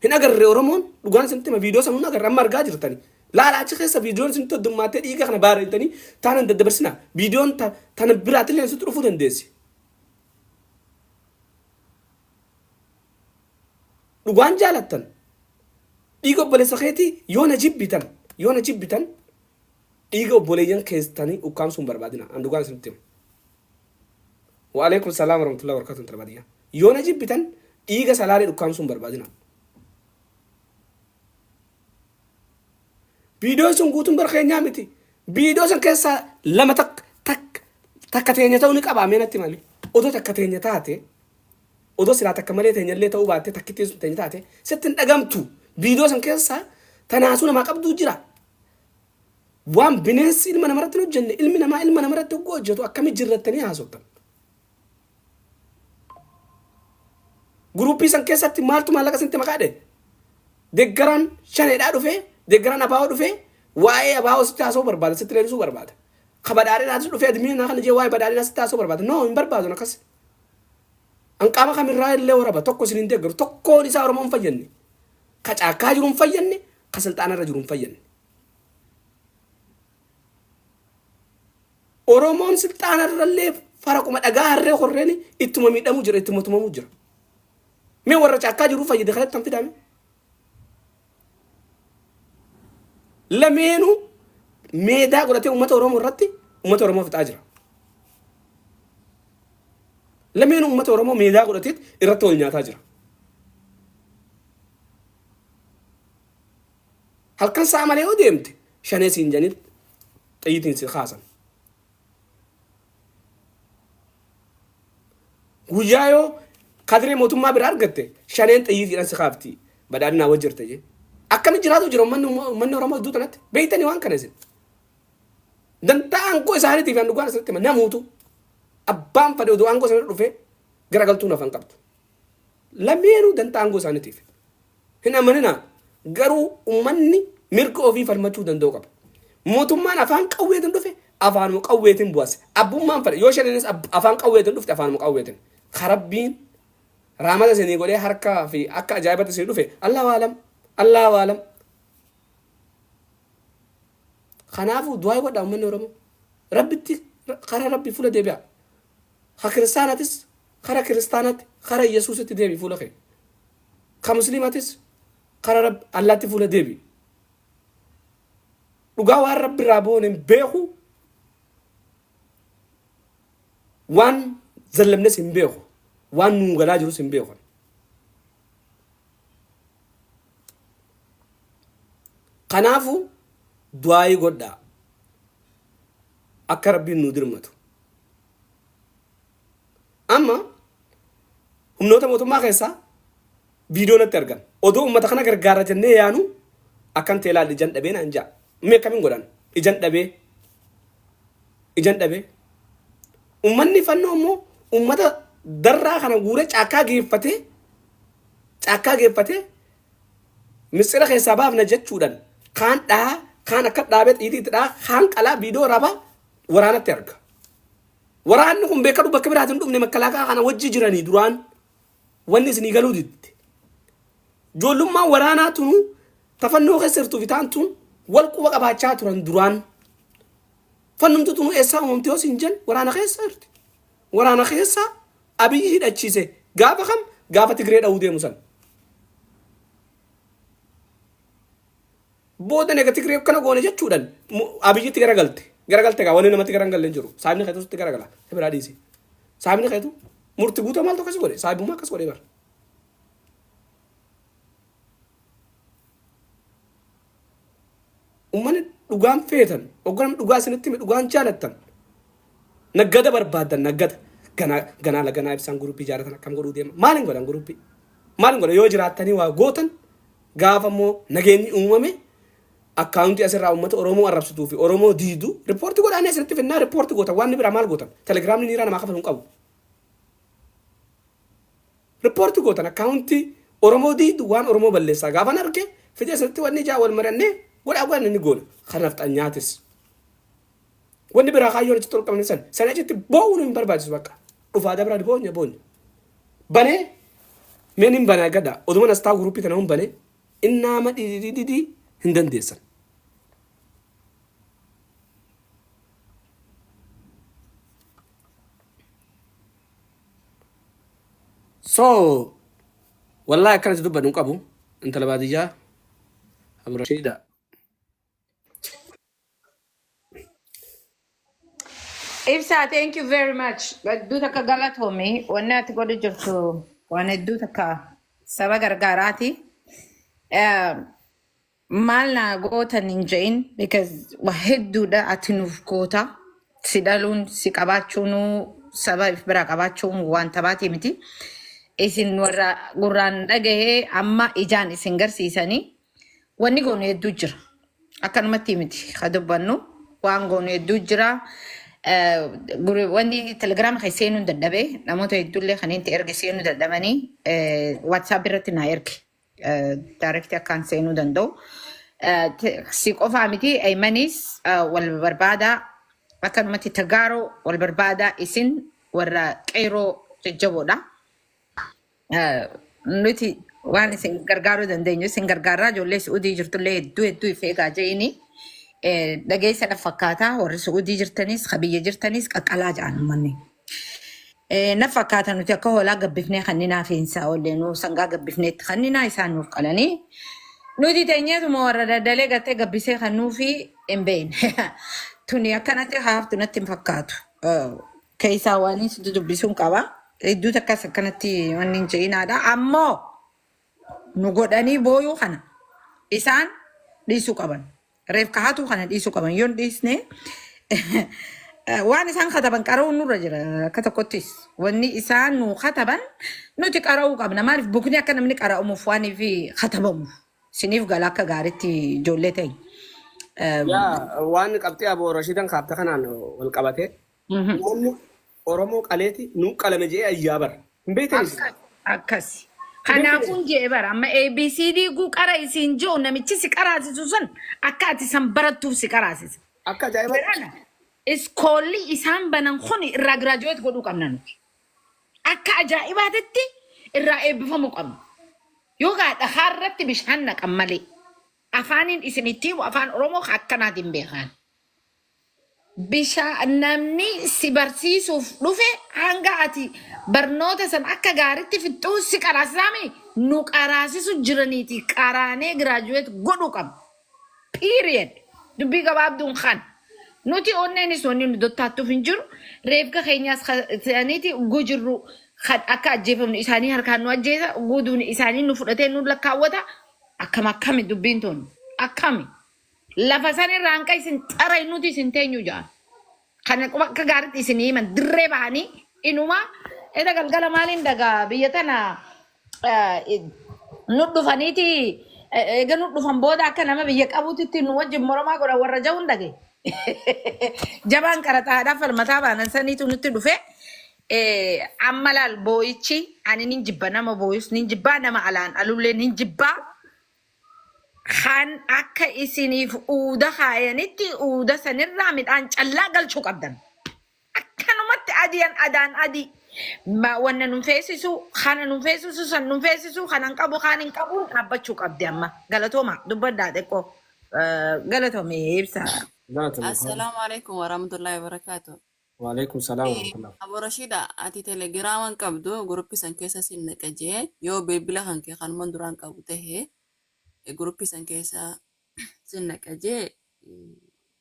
Hin agarre Oromoon dhugaan isinitti hima viidiyoo sanuun agarre amma argaa jirtani. Laala achi keessa viidiyoon isinitti heddummaatee dhiiga kana baarreettanii taanan daddabarsina. Viidiyoon tana biraatillee isinitti dhufuu dandeessi. Dhugaan jaalattan dhiiga obboleessa keetii yoona jibbitan dhiiga obboleeyyan keessanii ukkaamsuun barbaadina. An dhugaan isinitti hima. Wa alaikum salaam wa rahmatullahi wa barakatuh tarbadiya. Yoona jibbitan dhiiga salaalee ukkaamsuun barbaadina. Viidiyoo sun guutuun barkeenyaa miti. Viidiyoo sun keessaa lama takka teenya ta'uu ni qabaamee natti mali. Odoo takka teenya taate, odoo silaa takka malee teenyallee ta'uu baatte takkittiin sun teenya taate sitti hin dhagamtu. Viidiyoo sun keessaa tanaasuu namaa qabduu jira. Waan bineensi ilma namarratti hin hojjenne ilmi namaa ilma namarratti hoggoo hojjetu akkamitti jirrattanii haasoftan. Guruppii san keessatti maaltu maallaqa isinitti maqaadhe? Deeggaraan shaneedhaa dhufee deeggaraan abaa'oo dhufee waa'ee abaa'oo sitti haasoo barbaada sitti leellisuu barbaada. Ka badhaadhinaatis dhufee admiinaa kana jee waa'ee badhaadhinaa sitti haasoo barbaada. No hin barbaadu akkas. Anqaama kamirraa illee waraba tokko isin hin deeggaru tokkoon isaa Oromoo hin fayyanne. Ka caakkaa jiru hin fayyanne ka silxaanarra jiru hin fayyanne. Oromoon silxaanarrallee faraquma dhagaa harree horreen ittuma miidhamuu jira ittuma tumamuu jira. Mee warra caakkaa jiru fayyade kanatti hin fidame. Lameenu meedaa godhatee uummata Oromoo irratti uummata Oromoo fixaa jira. Lameenu uummata Oromoo meedaa godhatee irratti wal nyaataa jira. Halkan sa'a malee yoo deemte shanee siin janitti xiyyitiin si kaasan. Guyyaa yoo kadiree mootummaa bira argatte shaneen xiyyiitiidhaan si kaafti badhaadhinaa wajjirte jee. Akkamitti jiraatu jira uummanni Oromoo iddoo kanatti beeytanii waan kana isin. Dantaa aangoo isaaniitiif aan dhugaan asirratti namuutu abbaan fedhe oduu aangoo isaanii dhufee garagaltuu nafan qabdu. Lameenuu dantaa aangoo isaaniitiif. Hin amanina garuu uummanni mirga ofii falmachuu danda'u qaba. Mootummaan afaan qawweetiin dhufe afaanuma qawweetiin bu'ase. Abbummaan fedhe yoo shaneenis afaan qawweetiin dhufte afaanuma qawweetiin. Karabbiin raamata isinii godhee harkaa fi akka ajaa'ibatti isinii dhufe Allahu aalam. Kanaafuu du'aa godhaa uummanni Oromoo. Rabbitti karaa Rabbii fuula deebi'a. Ha kiristaanatis karaa kiristaanaatti karaa Yesuusitti deebi fuula kee. Ka musliimatis karaa Allaatti fuula deebi. Dhugaa waan Rabbi irraa boone hin beeku. Waan zallamnes hin beeku. Waan nuu galaa jirus hin beeku. Kanaafuu du'aa godhaa. Akka Rabbiin nuu dirmatu. Amma humnoota mootummaa keessaa viidiyoo natti argan. Odoo uummata kana gargaara jennee yaanu akkan teelaan ijaan dhabee naan ja'a. Mee akkamiin godhan? Ijaan dhabee. Uummanni fannoo immoo uummata darraa kana guuree caakkaa geeffatee misira keessaa baafna jechuudhaan kaan dhahaa kaan akka dhaabee xiitiitti dhahaa kaan qalaa viidiyoo rabaa waraanatti arga. Waraanni kun beekadu bakka biraatiin dhufne makkalaakaa kana wajji jiranii duraan wanni isinii galuu didde. Ijoollummaan waraanaa tunu tafannoo keessa jirtuu fi taantuun wal quba qabaachaa turan duraan. Fannumtu tunu eessaa uumamte yoo siin jen waraana keessa jirti. Waraana keessa Abiyyi hidhachiise gaafa kam gaafa Tigree dha'uu deemu san. Booda nega Tigree kana goone jechuudhaan Abiyyitti garagalte gaa wanni namatti garagallee jiru. Saabni keetutti garagala. Biraa dhiisi. Saabni keetu murti guutuu maaltu akkas godhe? Saabummaa akkas godhe bara. Uummanni dhugaan feetan, ogganam dhugaa isinitti dhugaan jaalattan. Naggada barbaadan naggada ganaa laganaa ibsaan guruppii jaaratan akkam godhuu deema. Maaliin godhan guruppii? Maaliin godhan yoo jiraattanii waa gootan gaafa immoo nageenyi uumame akkaawuntii asirraa uummata Oromoo arrabsituu fi Oromoo diidu riippoortii godhaanii asirratti finnaa riippoortii gootan waan biraa maal gootan telegiraamni niiraa namaa kafalu hin qabu. Riippoortii gootan akkaawuntii Oromoo diidu waan Oromoo balleessaa gaafan arge fidee asirratti wanni ijaa wal marannee godhaa godhan inni goona kanaaf xanyaatis. Wanni biraa kaayyoon achitti ol qabne sana achitti boo'uun hin barbaachisu bakka dhufaa dabraa boonya boonya. Banee meen hin banaa gada oduma nastaa guruppii kana hin banee innaa madhidhidhidhidhii hin dandeessan. So wallahi akkanatti dubbadhu hin qabu intala baadiyyaa Abdurrashiidha. Ibsa, thank you very much. Hedduu takka galatoomii wanni ati godhu jirtu waan hedduu takka saba gargaaraati. Maal na gootan hin je'in because waa hedduudha ati nuuf goota. Si dhaluun si qabaachuun saba if bira qabaachuun waan taphaatii miti. Isin warra gurraan dhagahee amma ijaan isin garsiisanii wanni goonu hedduu jira. Akkanumatti miti ka dubbannu waan goonu hedduu jira. Wanni telegiraama kan seenuu dadhabee namoota hedduullee kan inni erge seenuu dadhabanii waatsaap irratti naa erge daarektii akkaan seenuu danda'u. Si qofaa miti aymanis wal barbaadaa akkanumatti tagaaroo wal barbaadaa isin warra qeeroo jajjaboodha. Nuti waan isin gargaaruu dandeenyu isin gargaaraa ijoollee Suudii jirtullee hedduu ifeegaa je'ini. Dhageessa na fakkaata warri Suudii jirtanis biyya jirtanis qaqqalaa jedhan manni. Na fakkaata nuti akka hoolaa gabbifnee kanninaa fiinsaa oolleen sangaa gabbifneetti kanninaa isaan nuuf qalanii. Nuti teenyeetuma warra daddalee gattee gabbisee kan nuufi hin beekne. Tuni akkanatti haaftu natti hin fakkaatu. Keessaa waan inni dubbisuun qaba. Hedduu takkas akkanatti wanni hin je'inaadha. Ammoo nu godhanii booyuu kana isaan dhiisuu qaban. Reef kahaatu kana dhiisuu qaban yoon dhiisne waan isaan kataban qara'uun nurra jira akka tokkottis wanni isaan nu kataban nuti qara'uu qabna maaliif bukni akka namni qara'umuuf waan fi katabamuuf siniif gala akka gaariitti ijoollee ta'e. Yaa waan qabxee aboo Rashiidan kaafta kanaan wal qabate namni Oromoo qaleeti nu qalame jedhee ayyaa bara hin beektanis. Akkasi. Kanaafuu jee bara amma ABCD guu qara isin jiru namichi si qaraasisu sun akka ati san barattuuf si qaraasisa. Akka ajaa'iba. Iskoolli isaan banan kun irraa giraajuweet godhuu qabna nuti. Akka ajaa'ibaatitti irraa eebbifamuu qabna. Yoo gaadha harratti bishaan naqan malee afaaniin isinitti afaan Oromoo akkanaatiin beekan. Bishaan namni si barsiisuuf dhufe hanga ati barnoota san akka gaariitti fixxuu si qaraasame nu qaraasisu jiraniiti qaraanee giraajuweet godhuu qabna. Period. Dubbii gabaabduun kan. Nuti onneenis wanni nu dottaattuuf hin jiru. Reefka keenyaas isaaniiti gujirru akka ajjeefamnu isaanii harkaan nu ajjeesa guuduun isaanii nu fudhatee nu lakkaawwata. Akkami dubbiin tun. Akkami. Lafa sanirraa hanqa isin xara nuti isin teenyu jaan. Kana akka gaariitti isin himan dirree bahanii inuma eda galgala maaliin dagaa biyya tana nu dhufaniiti eega nu dhufan booda akka nama biyya qabuutitti nu wajjin moromaa godhan warra ja'uun dhage. Jabaan qaraxaadhaaf falmataa baanan saniitu nutti dhufe amma laal boo'ichi ani nin jibba nama boo'is nin jibbaa nama alaan alullee nin jibbaa. Kan akka isiniif uuda haayanitti uuda sanirraa midhaan callaa galchuu qabdan. Akkanumatti adaan adii. Wanna nun feesisu, kana nun feesisu, san nun feesisu, kanan qabu, kanin qabuun dhaabbachuu qabdi amma. Galatooma dubbaddaa xiqqoo. Galatoome ibsa. Assalamu alaikum warahmatullahi wabarakatuh. Waalaikum salaam warahmatullahi. Abu Rashida, ati telegiraaman qabdu gruppi san keessa sin naqajee yoo beebila kan kee kanuman duraan qabu tahee gruppi san keessa sin naqajee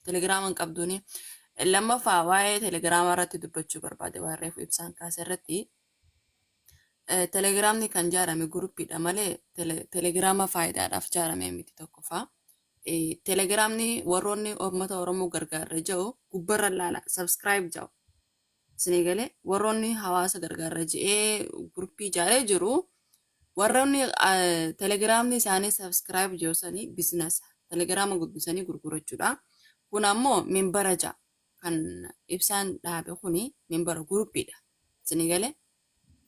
telegiraaman qabduuni. Lammaffaa waa'ee telegiraama irratti dubbachuu barbaade waan reefu ibsaan kaase irratti telegiraamni kan jaarame gruppiidha malee telegiraama faayidaadhaaf jaarame miti tokkoffaa. Telegiraamni warroonni uummata Oromoo gargaarra jiru gubbarra laala subscribe jawu Sinigale warroonni hawaasa gargaarra je'ee guruppii ijaaree jiru warroonni telegiraamni isaanii sabskiraayib joosanii biizinasa telegiraama guddisanii gurgurachuudha. Kun ammoo mimbara ja'a kan ibsaan dhaabe kuni mimbara guruppiidha. Sinigale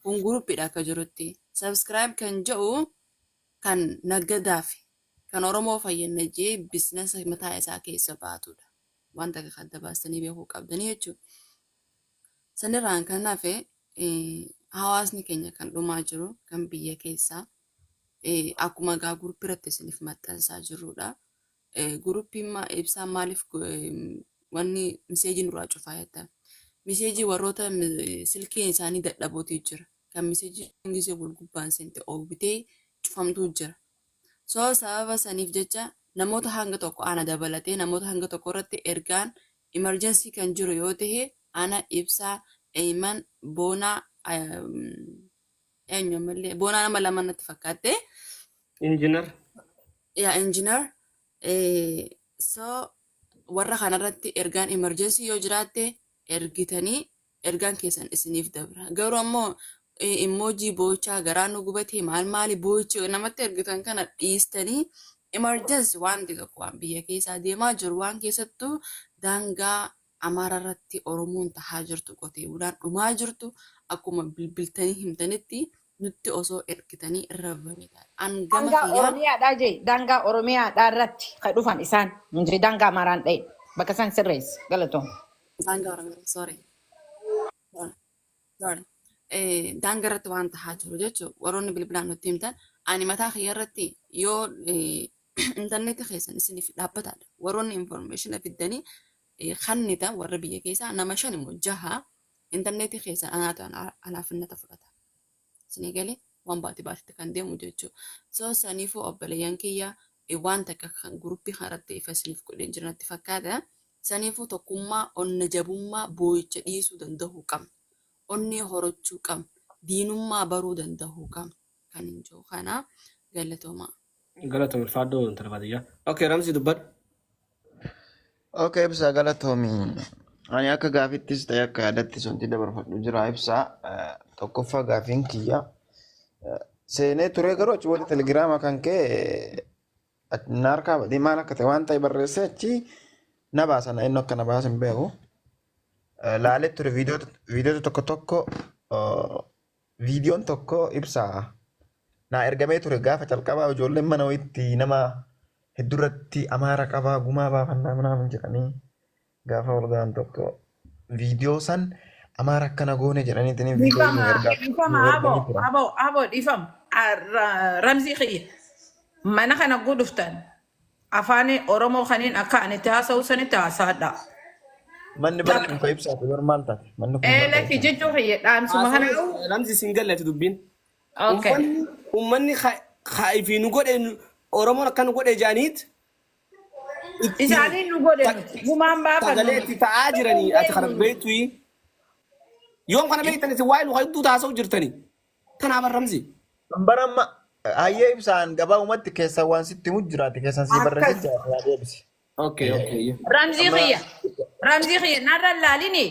kun guruppiidha akka jirutti sabskiraayib kan jedhu kan naggadaaf kan Oromoo fayyadna jee biizinasa mataa isaa keessa baatudha. Wanta akka adda baastanii beekuu qabdanii jechuudha. Sanirraan kan hafe hawaasni keenya kan dhumaa jiru kan biyya keessaa akkuma gaa guruppii irratti isiniif maxxansaa jirrudha. Guruppiin ibsaan maaliif wanni miseejii nurraa cufaa jettan. Miseejii warroota silkiin isaanii dadhabootii jira. Kan miseejii gisee gulgubbaan seente oobitee cufamtuu jira. So sababa saniif jecha namoota hanga tokko ana dabalatee namoota hanga tokko irratti ergaan emergency kan jiru yoo ta'e ana ibsaa Eyman boonaa eenyumallee boonaa nama lama natti fakkaatte. Injinar. Yaa injinar. So warra kanarratti ergaan emergency yoo jiraatte ergitanii ergaan keessan isiniif dabra. Garuu ammoo emoojii boochaa garaa nu gubatee maali boochii namatti ergitan kana dhiistanii emergency wanti tokko waan biyya keessaa deemaa jiru waan keessattuu daangaa Amaara irratti Oromoon tahaa jirtu qotee bulaan dhumaa jirtu akkuma bilbiltanii himtanitti nutti osoo ergitanii irra banidha. Angama Daangaa Oromiyaadhaa jee daangaa Oromiyaadhaa irratti kan dhufan isaan injiri daangaa Amaaraan dha'e bakka isaan sirreessi galatoon. daangaa Oromiyaa sorry. Daangaa irratti waan tahaa jiru jechuudha. Warroonni bilbilaan nutti himtan ani mataa kiyya irratti yoo intarneetii keessan isiniif dhaabbataadha. Warroonni information fiddanii kannita warra biyya keessaa nama 5 immoo 6 intarneetii keessan anaatu alaafinnata fudhata. Sinigale waan baatitti kan deemu jechuudha. So saniifuu obboleeyyan kiyya waan takka kan guruppii kanarratti ifa isiniif godheen jiranitti fakkaata. Saniifuu tokkummaa onna jabummaa boo'icha dhiisuu danda'uu qabna. Onni horachuu qabna. Diinummaa baruu danda'uu qabna. Kan hin jiru kana galatoomaa. Galatoom ilfaadhoo interfaadiyyaa. Okay, Ramsi dubbadhu. Okay, ibsaa galatoomii. Ani akka gaafittis ta'e akka yaadattis wanti dabarfadhu jira ibsaa. Tokkoffaa gaafiin kiyya. Seenee turee garuu achi booda telegiraama kan ka'e naarkaa badii maal akka ta'e waan ta'e barreessee achi na baasan inni akka na baasan beeku. Laalee ture viidiyoota viidiyoon tokko ibsaa. Naa ergamee ture gaafa calqabaa ijoolleen mana wayitti nama hedduurratti amaara qabaa gumaa baafannaa manaa jedhanii gaafa walga'an tokko viidiyoo san amaara akkana goone jedhanii viidiyoo nu ergaa. Dhiifama Ramzii kiyya mana kana guduftan afaan Oromoo kaniin akka ani itti haasa'u sanitti haasaadha. Manni bara kun ibsaa fi normaal taate. Lakki jechuu kiyya dhaamsuma kana. Ramsi siin gallati dubbiin. Okay. Uummanni kaa'ifi nu godhe Oromoon akka nu godhe jaaniit. Isaanii nu godhe nuti gumaan baafatu. Sagalee itti ta'aa jiranii ati kana beektuyi. Yoom kana beektan isin waa'ee nu hedduu taasa'u jirtanii. Kanaaf Ramsi. Baramma hayyee ibsaan gabaa uumatti keessa waan sitti himu jiraate keessan si barreessee yaa deebisi. Okay. Ramzii kiyya narra laalini.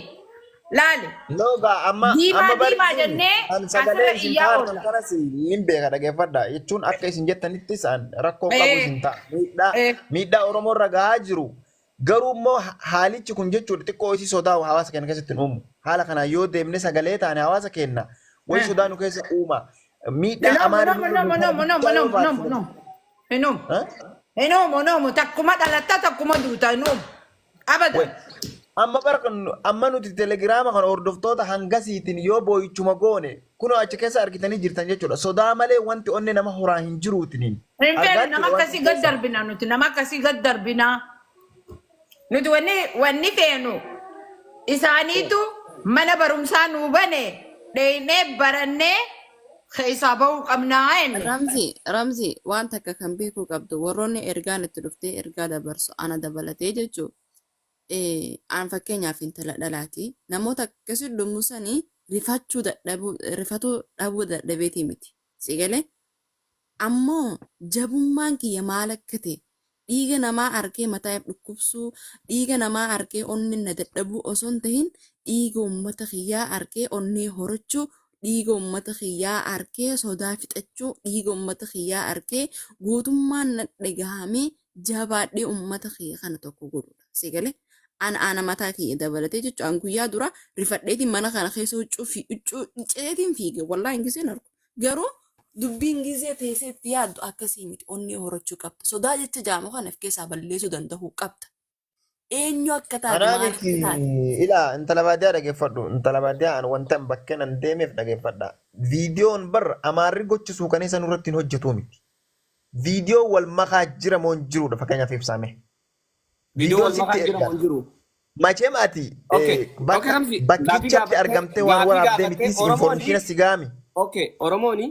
Laali. Looga amma diimaa jennee sagalee isin taa'an kanas nin beeka dhageeffadha jechuun akka isin jettanitti isaan rakkoo qabu isin ta'a. Miidhaa Oromoo irra gahaa jiru. Garuu immoo haalichi kun jechuudha xiqqoo isii sodaa hawaasa keenya keessatti hin uumu. Haala kanaan yoo deemne sagalee taane hawaasa keenya wayi sodaa nu keessa uuma. Miidhaa Amaaraa. Hinoomu takkuma dhalatta takkuma duuta hinoomu. Abadan. Amma nuti telegiraama kan hordoftoota hangasiitiin yoo boo'ichuma goone kunoo achi keessa argitanii jirtan jechuudha. Sodaa malee wanti onni nama horaa hin jiruutiniin. Nama akkasii gad darbina nuti nama akkasii gad darbina. Nuti wanni feenu isaaniitu mana barumsaa nuu bane dheeyinee barannee keessaa bahuu qabnaa enne. Ramzi waan takka kan beekuu qabdu warroonni ergaan itti dhuftee ergaa dabarsu ana dabalatee jechuudha. Aan fakkeenyaaf intala dhalaati namoota akkasii dhummusanii rifatuu dhabuu dadhabeetii miti sigalee ammoo jabummaan kiyya maal akka ta'e dhiiga namaa argee mataa dhukkubsuu dhiiga namaa argee onni na dadhabuu osoo hin tahin dhiiga uummata kiyyaa argee onnee horachuu, dhiiga uummata kiyyaa argee sodaa fixachuu, dhiiga uummata kiyyaa argee guutummaan na dhagahamee jabaadhee uummata kiyya kana tokko godhudha. Sigalee ana mataa kiyya dabalatee jechuun guyyaa dura rifadheetiin mana kana keessa huccuu ceetiin fiige wallaahi ingiseen argu. Garuu dubbiin gisee teesseetti yaaddu akkasii miti onnee horachuu qabda. Sodaa jecha jaamu kana of keessaa balleessuu danda'uu qabda. Eenyu akka taate maal akka taate. Ilaa intala baadiyyaa dhageeffadhu. Intala baadiyyaa an wanta bakkeen an deemeef dhageeffadha. Viidiyoon bar amaarri gochisuu kan isaan irratti hin hojjetu miti. Viidiyoo wal makaa jira moo hin jirudha fakkeenyaaf ibsame. Viidiyoo wal makaa jira moo hin jiru? Machee maati bakkichatti argamtee waan waraabdee mitiis informeeshina si gaami. Okay, Oromooni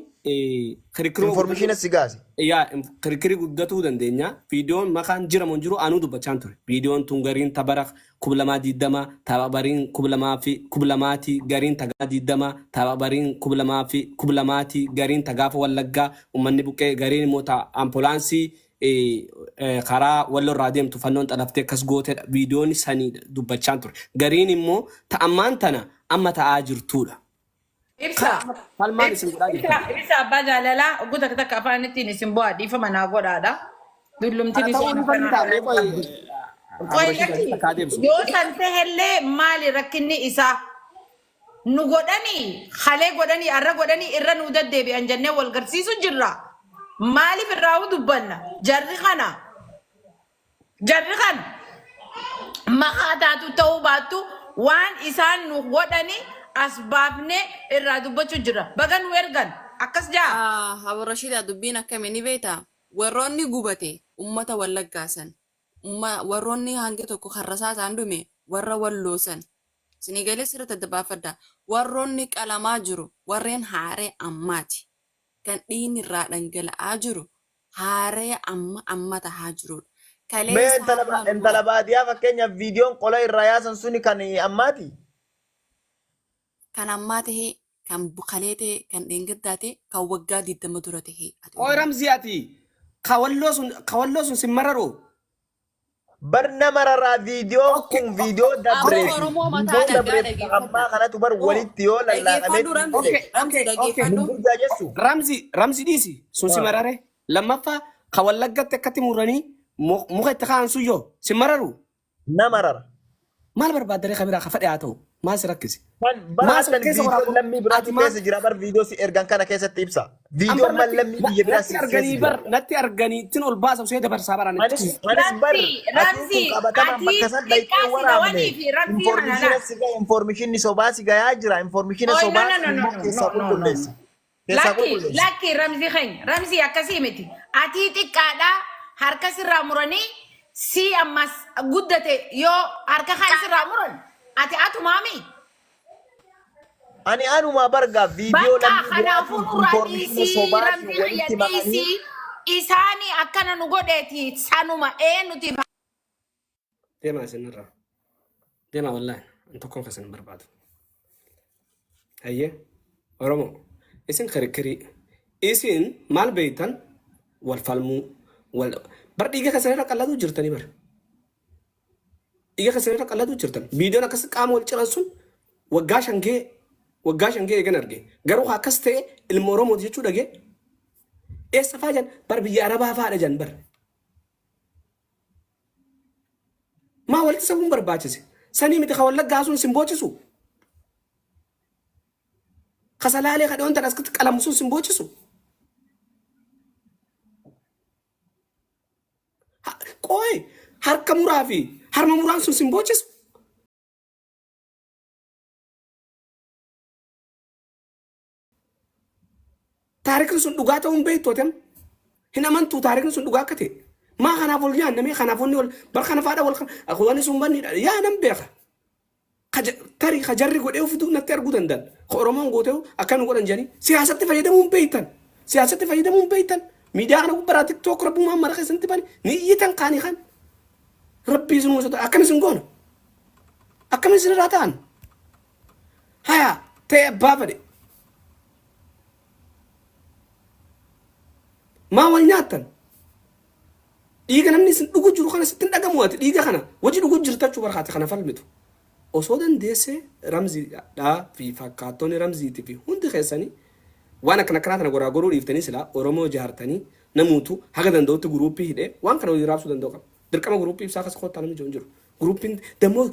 kirikiroo Informeeshina si gaasi. yaa kirikiri guddatuu dandeenya. Viidiyoon makaan jira moo hin jiru anuu dubbachaan ture. Viidiyoon tun gariin tabara 2020 taabariin 2020 gariin tagaa 20 taabariin 2020 gariin tagaafa wallaggaa uummanni buqqee gariin immoo ambulaansii karaa wallorraa deemtu fannoon xalaftee akkas gootedha. Viidiyoon sanii dubbachaan ture. Gariin immoo ta'ammaan tana amma ta'aa jirtudha. Ibsa. Falmaan isin godhaa jirtan. Ibsa abbaa jaalalaa oguu takka takka afaan ittiin isin bu'aa dhiifama naa godhaadha. Dullumtiin isin yoo san ta'ellee maali rakkinni isaa nu godhanii halee godhanii arra godhanii irra nu deddeebi'an jennee wal garsiisu jirra. Maaliif irraa dubbanna jarri kana maqaa taatu ta'uu baattu waan isaan nu godhanii asbaabne irraa dubbachuu jira. Baga nu ergan akkas jaa. Habar Rashidaa dubbiin akkamii ni beektaa? Warroonni gubate uummata wallaggaasan warroonni hangi tokko harrasaa isaan dhume warra walloosan sinigalee sirriitti adda baafadha. Warroonni qalamaa jiru warreen haaree ammaati kan dhiigni irraa dhangala'aa jiru haaree amma tahaa jirudha. Intala baadiyyaa fakkeenyaaf viidiyoon qola irraa yaasan suni kan ammaati. Kan ammaa tahee, kan bukalee tahee, kan dheengaddaa tahee, kan waggaa 20 dura tahee. Ooy Ramziyaati. Kawalloo sun sin mararoo. Barna mararaa viidiyoo kun viidiyoo dabree. Oromoo mataa dhagaa ammaa kanatu bar walitti yoo lallaalamee. Ramzi dhiisi sun si marare. Lammaffaa kawallaggatti akkatti muranii muka itti kaan sun yoo sin mararu. Na marara. Maal barbaaddaree kabiraa ka fadhe haa ta'u maal si rakkisi? Baatan viidiyoo lammii biraatti keessa jira bar viidiyoo si ergan kana keessatti ibsa. Viidiyoo man lammii biyya biraa si arganii bar natti arganii tin ol baasa usee dabarsaa baraan. Anis bar Ramzi informeeshinni sobaa si gayaa jira informeeshina sobaa keessaa qulqulleessi. Lakki Ramzi keenya Ramzi akkasii miti. Ati xiqqaadhaa harka sirraa muranii si ammas guddate yoo harka kan sirraa muran ati atumaami. Ani anuma barga viidiyoo kanaafuu nurraadhiisii Ramzi fayyadhiisii isaanii akkana nu godheeti sanuma nuti. Deemaa isinirraa. Deemaa wallaahi an tokkoon kasan barbaadu. Hayyee Oromoo isin kirikiri isin maal beektan wal falmuu wal bar dhiiga kasanirra qallatu jirtanii bar. Dhiiga kasanirra qallatu jirtan. Viidiyoon akkas qaama wal ciran sun waggaa shangee eegan arge. Garuu akkas ta'e ilma Oromooti jechuu dhagee. Eessa faa jan bar biyya Arabaa faadha jan bar. Maa walitti sabuun barbaachise. Sanii miti ka wallaggaa sun simboochisu. Kasalaalee kadhoon tan askatti qalamu sun simboochisu. Qooy harka muraa fi harma muraan sun simboochisu. Taarikni sun dhugaa ta'uun beektotem. Hin amantuu taarikni sun dhugaa akka ta'e. Maa kanaaf ol yaanname kanaaf onni ol bar kana faadha wal wani sun banniidha yaa nan beeka. Tarii kajarri godhee ofitu natti arguu danda'an. Ka Oromoon gooteewu akka nu godhan jedhanii siyaasatti fayyadamuun beektan. Siyaasatti fayyadamuun beektan. Miidiyaa kana gubbaraa TikTok rabbumaan mara keessatti bani ni iyyitan kaanii kan. Rabbii sun gosoota akkamis hin goona. Akkamis irraa ta'an. Haya ta'e abbaa fadhe. Maa wal nyaattan. Dhiiga namni isin dhugu jiru kana sittin dhagamu ati dhiiga kana waji dhugu jirtachuu barkaate kana falmitu. osoo dandeesse ramziidhaa fi fakkaattoonni ramziitii fi hundi keessanii waan akkana kana goraa goruu dhiiftanii silaa Oromoo jaartanii namuutu haga danda'utti guruupii hidhee waan kana walii raabsuu danda'u qaba. Dirqama guruupii ibsaa akkas kottaa namni jiru. Guruupiin dammoo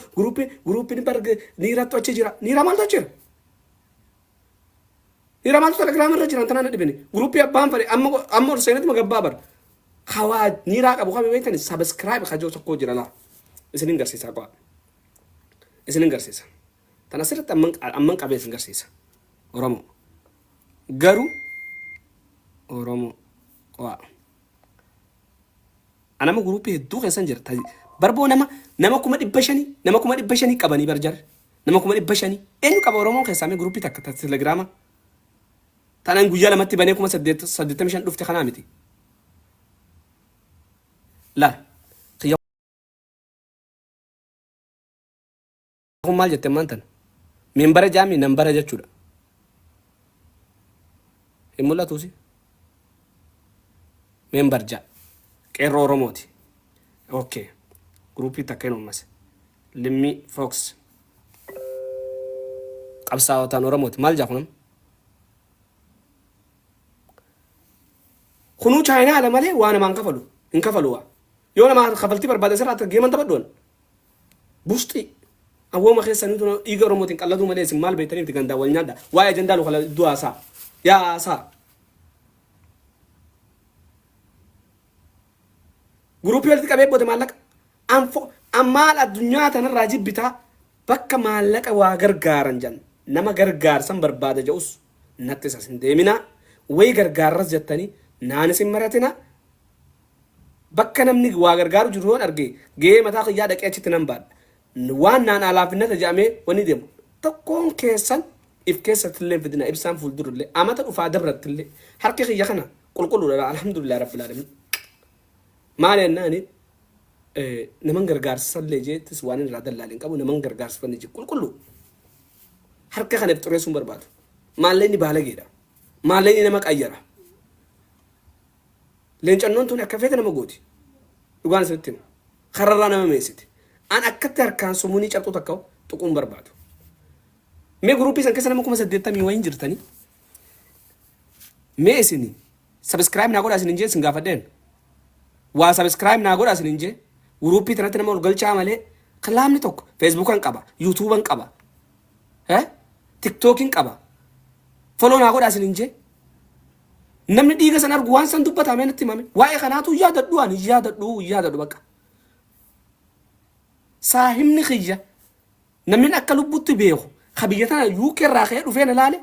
guruupiin barga niiraattu achi jira. Niiraa maaltu achi jira? Niiraa maaltu telegiraama irra jiran tanaan dhibini. Guruupii abbaan fadhe amma ol seenatti magabbaa bara. Hawaa niiraa qabu kamii beektani sabiskiraayib kajoo tokkoo jira laa. Isinin garsiisaa qo'a. Isinin garsiisa. Tan asirratti amman qabee isin garsiisa. Oromoo. Garuu Oromoo qo'a. Anama guruupii hedduu keessan jira. Barboo nama kuma 500 qabanii barjar. Nama kuma 500 eenyu qaba Oromoo keessaa mee guruupii takka telegiraama. Tanaan guyyaa lamatti banee kuma 85 dhufte kanaa miti. La. Kun maal jette maantan? Membara jaami nambara jechuudha. Hin mul'atuusi. Membar jaa. Qeerroo Oromooti. Okay. Guruupii takka hin uumase. Limmi Fox. Qabsaa'otaan Oromooti. Maal jaa kunam? Kunuu Chaayinaa ala malee waa namaan kafalu. Hin kafalu waa. Yoo namaa kafaltii barbaade sirraatti geeman taphadhuun. Busxii. Awwooma keessanii tuna dhiiga Oromootiin qalladuu malee isin maal beektaniif itti gandaa wal nyaadda. Waa'ee ajandaa lu kala iddoo haasaa. Yaa haasaa. Guruupii walitti qabee booda maallaqa. Ammaal addunyaa tanarraa jibbitaa bakka maallaqa waa gargaaran jan nama gargaarsan barbaada jedhus natti isas hin deeminaa. Wayi gargaarras jettanii naan isin maratina. Bakka namni waa gargaaru jiru yoon arge gahee mataa kiyyaa dhaqee achitti nan baadha. Waan naan alaafinata jedhamee wani deemu. Tokkoon keessan if keessatti illee fidina ibsaan fuuldurullee amata dhufaa dabrattillee harki kiyya kana qulqulluudha alhamdulillah rabbil alamin. Maal jennaani naman gargaarsallee jeettis waan irraa dallaalin qabu naman gargaarsifanne je qulqullu. Harka kana xureessuun barbaadu. Maalleen baalageedha. Maalleen nama qayyara. Leencannoon tun akka feete nama gooti. Dhugaan isinitti himu. Kararraa nama meessiti. An akkatti harkaan sumuunii cabxuu takka tuquun barbaadu. Mee guruupii san keessa nama 80 wayin jirtanii. Mee isinii sabiskiraayib naa godhaa isin jee isin gaafadheen. Waa sabiskiraayib naa godhaa isin jee guruupii tanatti nama ol galchaa malee kalaamni tokko feesbuukan qaba, yuutuuban qaba, tiktookin qaba. Foloo naa godhaa isin jee. Namni dhiiga san argu waan san dubbatamee natti himame. Waa'ee kanaatu yaadadhu bakka. Saahimni kiyya namni akka lubbutti beeku kabiyya tana yuukee irraa ka'ee dhufee na laale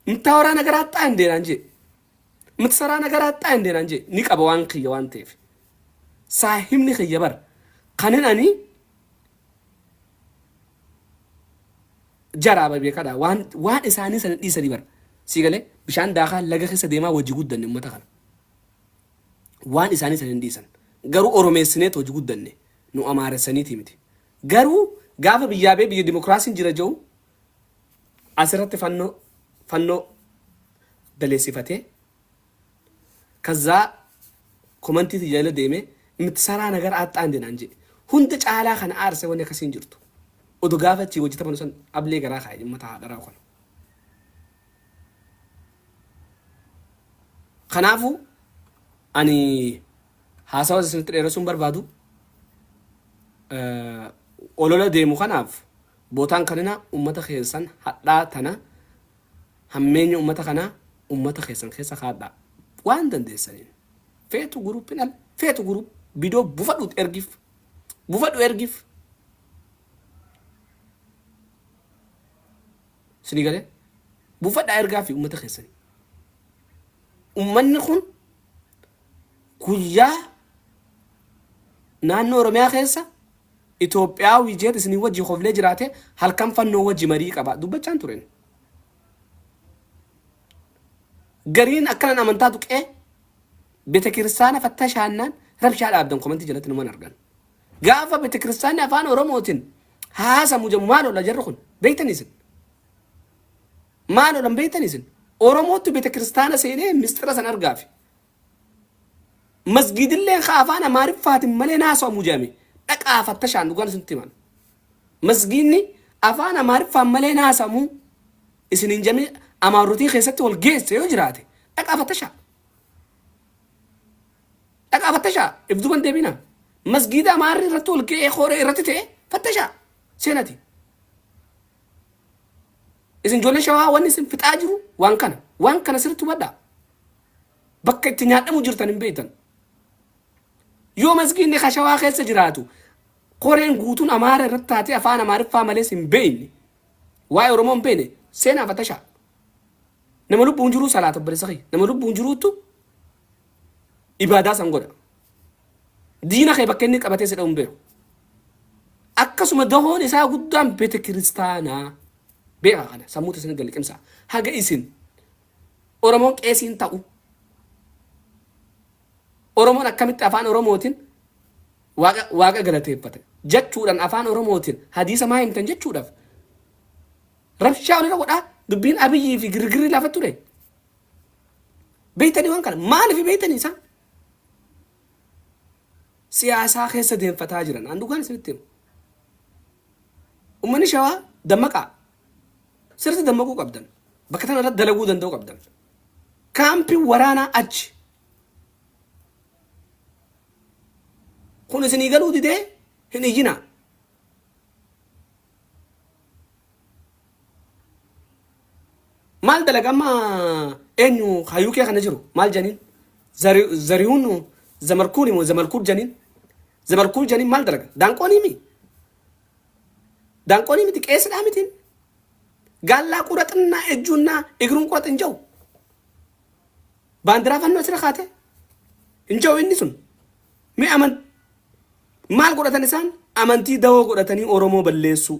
mtaa waraa nagaraa xaa hin deenaan jee. Mitsaraa nagaraa xaa hin deenaan jee ni qaba waan kiyya waan ta'eef. Saahimni kiyya bar kanin ani jaraaba beekadha waan isaanii sana dhiisanii bar. Sigalee bishaan daakaa laga keessa deemaa wajji guddanne uummata kana. Waan isaanii sana hin dhiisan. Garuu Oromeessineet wajji guddanne nu amaaressaniiti miti. Garuu gaafa biyyaa biyya dimokiraasiin jira jiru asirratti fannoo daleessifatee kazaa komantiiti jala deemee mitsaraa nagara axxaan deenaan jedhe. Hunda caalaa kana aarsee wanni akkasiin jirtu. Oduu gaafa achii hojii taphan san ablee garaa kaa'e dhimma taa'aa dharaa kana. Kanaafuu ani haasawa isinitti dheeressuun barbaadu olola deemu kanaaf bootaan kanina ummata keessan hadhaa tana hammeenya ummata kanaa ummata keessan keessa kaadhaa waan dandeessaniin feetu guruupin al feetu guruup bidoo bufadhu ergif sinii galee bufadhaa ergaa fi ummata keessanii. Ummanni kun guyyaa naannoo Oromiyaa keessa Itoophiyaa wijeet isinii wajji hoflee jiraate halkan fannoo wajji marii qaba dubbachaan turen. Gariin akkanan amantaa tuqee beete kiristaana fattashaannaan rabshaa dhaabdan komantii jalatti numan argan. Gaafa beete kiristaanni afaan Oromootiin haasamu jedhu maal oola jarri kun beektaniisin. Maal oolan beektaniisin. Oromootti beete kiristaana seenee mistira san argaafi. Masgidillee afaan Amaariffaatiin malee naasoo amujame dhaqaa fattashaan dhugaan isintti himan. Masgiinni afaan amaariffaan malee naasamu isin hin jamii amaarutii keessatti wal geesse yoo jiraate dhaqaa fattashaa. Dhaqaa fattashaa if duban deebina masgiida amaarri irratti wal ga'ee hooree irratti ta'e fattashaa seenati. Isin ijoollee shawaa wanni isin fixaa jiru waan kana sirriitti hubadhaa. Bakka itti nyaadhamu jirtan hin beektan. Yoo masgiidni shawaa keessa jiraatu koreen guutuun amaara irratti taatee afaan amaariffaa malees hin beekne waa'ee Oromoo hin beekne seenaa fattashaa. Nama lubbuun jiruu salaata obboleessa kee nama lubbuun jiruutu ibaadaa san godha. Diina kee bakka inni qabatee si dha'uun beeku. Akkasuma dahoon isaa guddaan beete kiristaanaa beekaa kana sammuu isin galliqimsaa haga isin Oromoon qeesiin ta'u. Oromoon akkamitti afaan Oromootiin waaqa galateeffate jechuudhaan afaan Oromootiin hadiisa maa himtan jechuudhaaf rabshaa olirra godhaa dubbiin Abiyyii fi girgirri lafa ture. Beeytanii waan kana maaliif beeytanii isaan? Siyaasaa keessa deemfataa jiran aan dhugaan isinitti himu. Uummanni shawaa dammaqaa sirriitti dammaquu qabdan bakka tana irratti dalaguu danda'uu qabdan. Kaampiin waraanaa achi. Kun isinii galuu didee hin iyyinaa. Maal dalagama eenyu hayyuu kee kana jiru maal janiin zariyuun zamarkuun immoo zamalkuun janiin maal dalaga daanqoonii miti qeessadhaa mitiin gaallaa quraxinnaa ejjuunnaa igruun quraxin jau baandiraa fannoo asirra kaate hin jau inni sun mi maal godhatan isaan amantii dawoo godhatanii Oromoo balleessuu.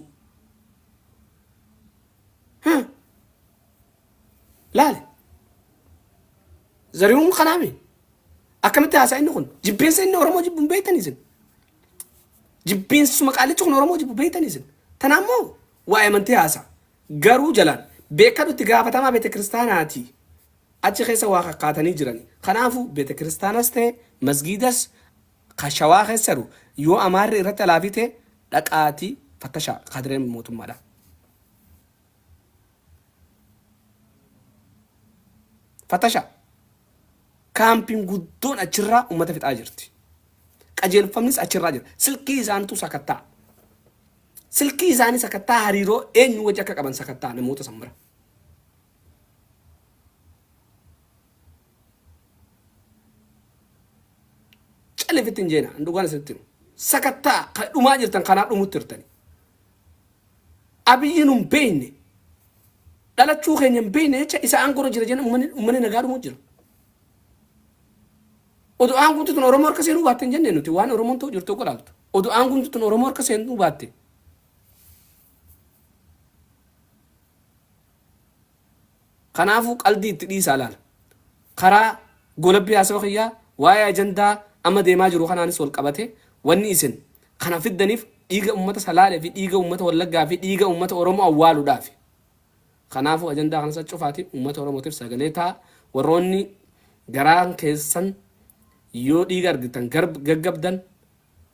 Laale zariyuun kanaami akkamitti haasaa inni kun jibbeensa inni Oromoo jibbuun beeytan isin jibbeensa maqaalichi kun Oromoo jibbu beeytan isin tanaammoo waa'ee amantii haasaa garuu jalaan beekadutti gaafatamaa beete kiristaanaati achi keessa waa kakkaatanii jirani kanaafu beete kiristaanas ta'e masgiidas shawaa keessa jiru yoo amaarri irratti alaafite dhaqaatii fattashaa kadireen mootummaadha. Fattashaa kaampiin guddoon achirraa uummata fixaa jirti. Qajeelfamnis achirraa jira. Silkii isaaniitu sakattaa. Silkii isaanii sakattaa hariiroo eenyu wajji akka qaban sakattaa namoota san bira. Calleefitti hin jeena dhugaan isinitti himu. Sakattaa kan dhumaa jirtan kanaaf dhumutti jirtani. Abiyyiin hin beekne dhalachuu keenya hin beekne jecha isa aangoo jira jenna uummanni nagaa dhumuu jira. Oduu aangoon tun Oromoo harka seenuu baatte hin jenne nuti waan Oromoon ta'u jirtu godhaatu. Oduu aangoon tun Oromoo harka seenuu baatte. Kanaafuu qalbii itti dhiisaa laala. Karaa golabbii haasawaa kiyyaa waa'ee ajandaa amma deemaa jiru kanaanis wal qabate wanni isin kana fiddaniif dhiiga uummata Salaalee fi dhiiga uummata Wallaggaa fi dhiiga uummata Oromoo awwaaluudhaaf. Kanaafuu ajandaa kanas cufaatiif uummata Oromootiif sagalee ta'a warroonni garaan keessan yoo dhiiga argitan gaggabdan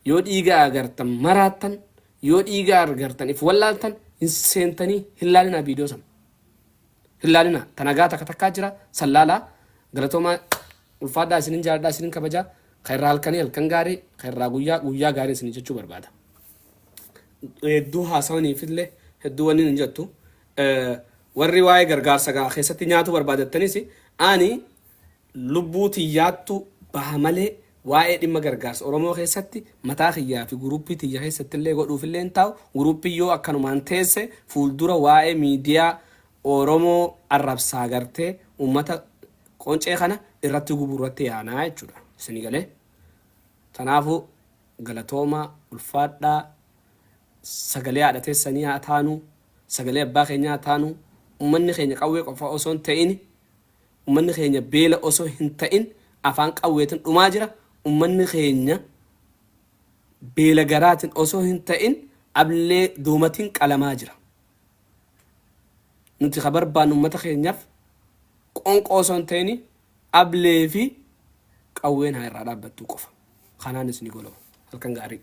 yoo dhiiga agartan maraattan yoo dhiiga agartan if wallaaltan hin seentanii hin laalinaa viidiyoo sana. Hin laalinaa tanagaa takkaa jira sallaalaa galatoomaa ulfaadhaa isinin jaaladhaa isinin kabajaa kan irraa halkanii halkan gaarii kan irraa guyyaa gaarii isin jechuu barbaada. Hedduu haasawaniifillee hedduu wanni hin jettu warri waa'ee gargaarsa keessatti nyaatu barbaadattanis ani lubbuu tiyyaattu baha malee waa'ee dhimma gargaarsa Oromoo keessatti mataa kiyyaa fi guruppii tiyya keessatti illee godhuufillee hin taa'u guruppii yoo akkanumaan teesse fuuldura waa'ee miidiyaa Oromoo arrabsaa gartee uummata qoncee kana irratti guburratti yaanaa jechuudha isinii galee. Kanaafuu galatoomaa ulfaadhaa sagalee haadha teessanii haa taanu sagalee abbaa keenyaa haa taanu ummanni keenya qawwee qofa osoo hin ta'in ummanni keenya beela osoo hin ta'in afaan qawweetiin dhumaa jira ummanni keenya beela garaatiin osoo hin ta'in ablee doomatiin qalamaa jira. Nuti ka barbaannu uummata keenyaaf qonqoo osoo hin ta'in ablee fi qawween haa irraa dhaabbattuu qofa. Kanaanis ni golaba halkan gaarii.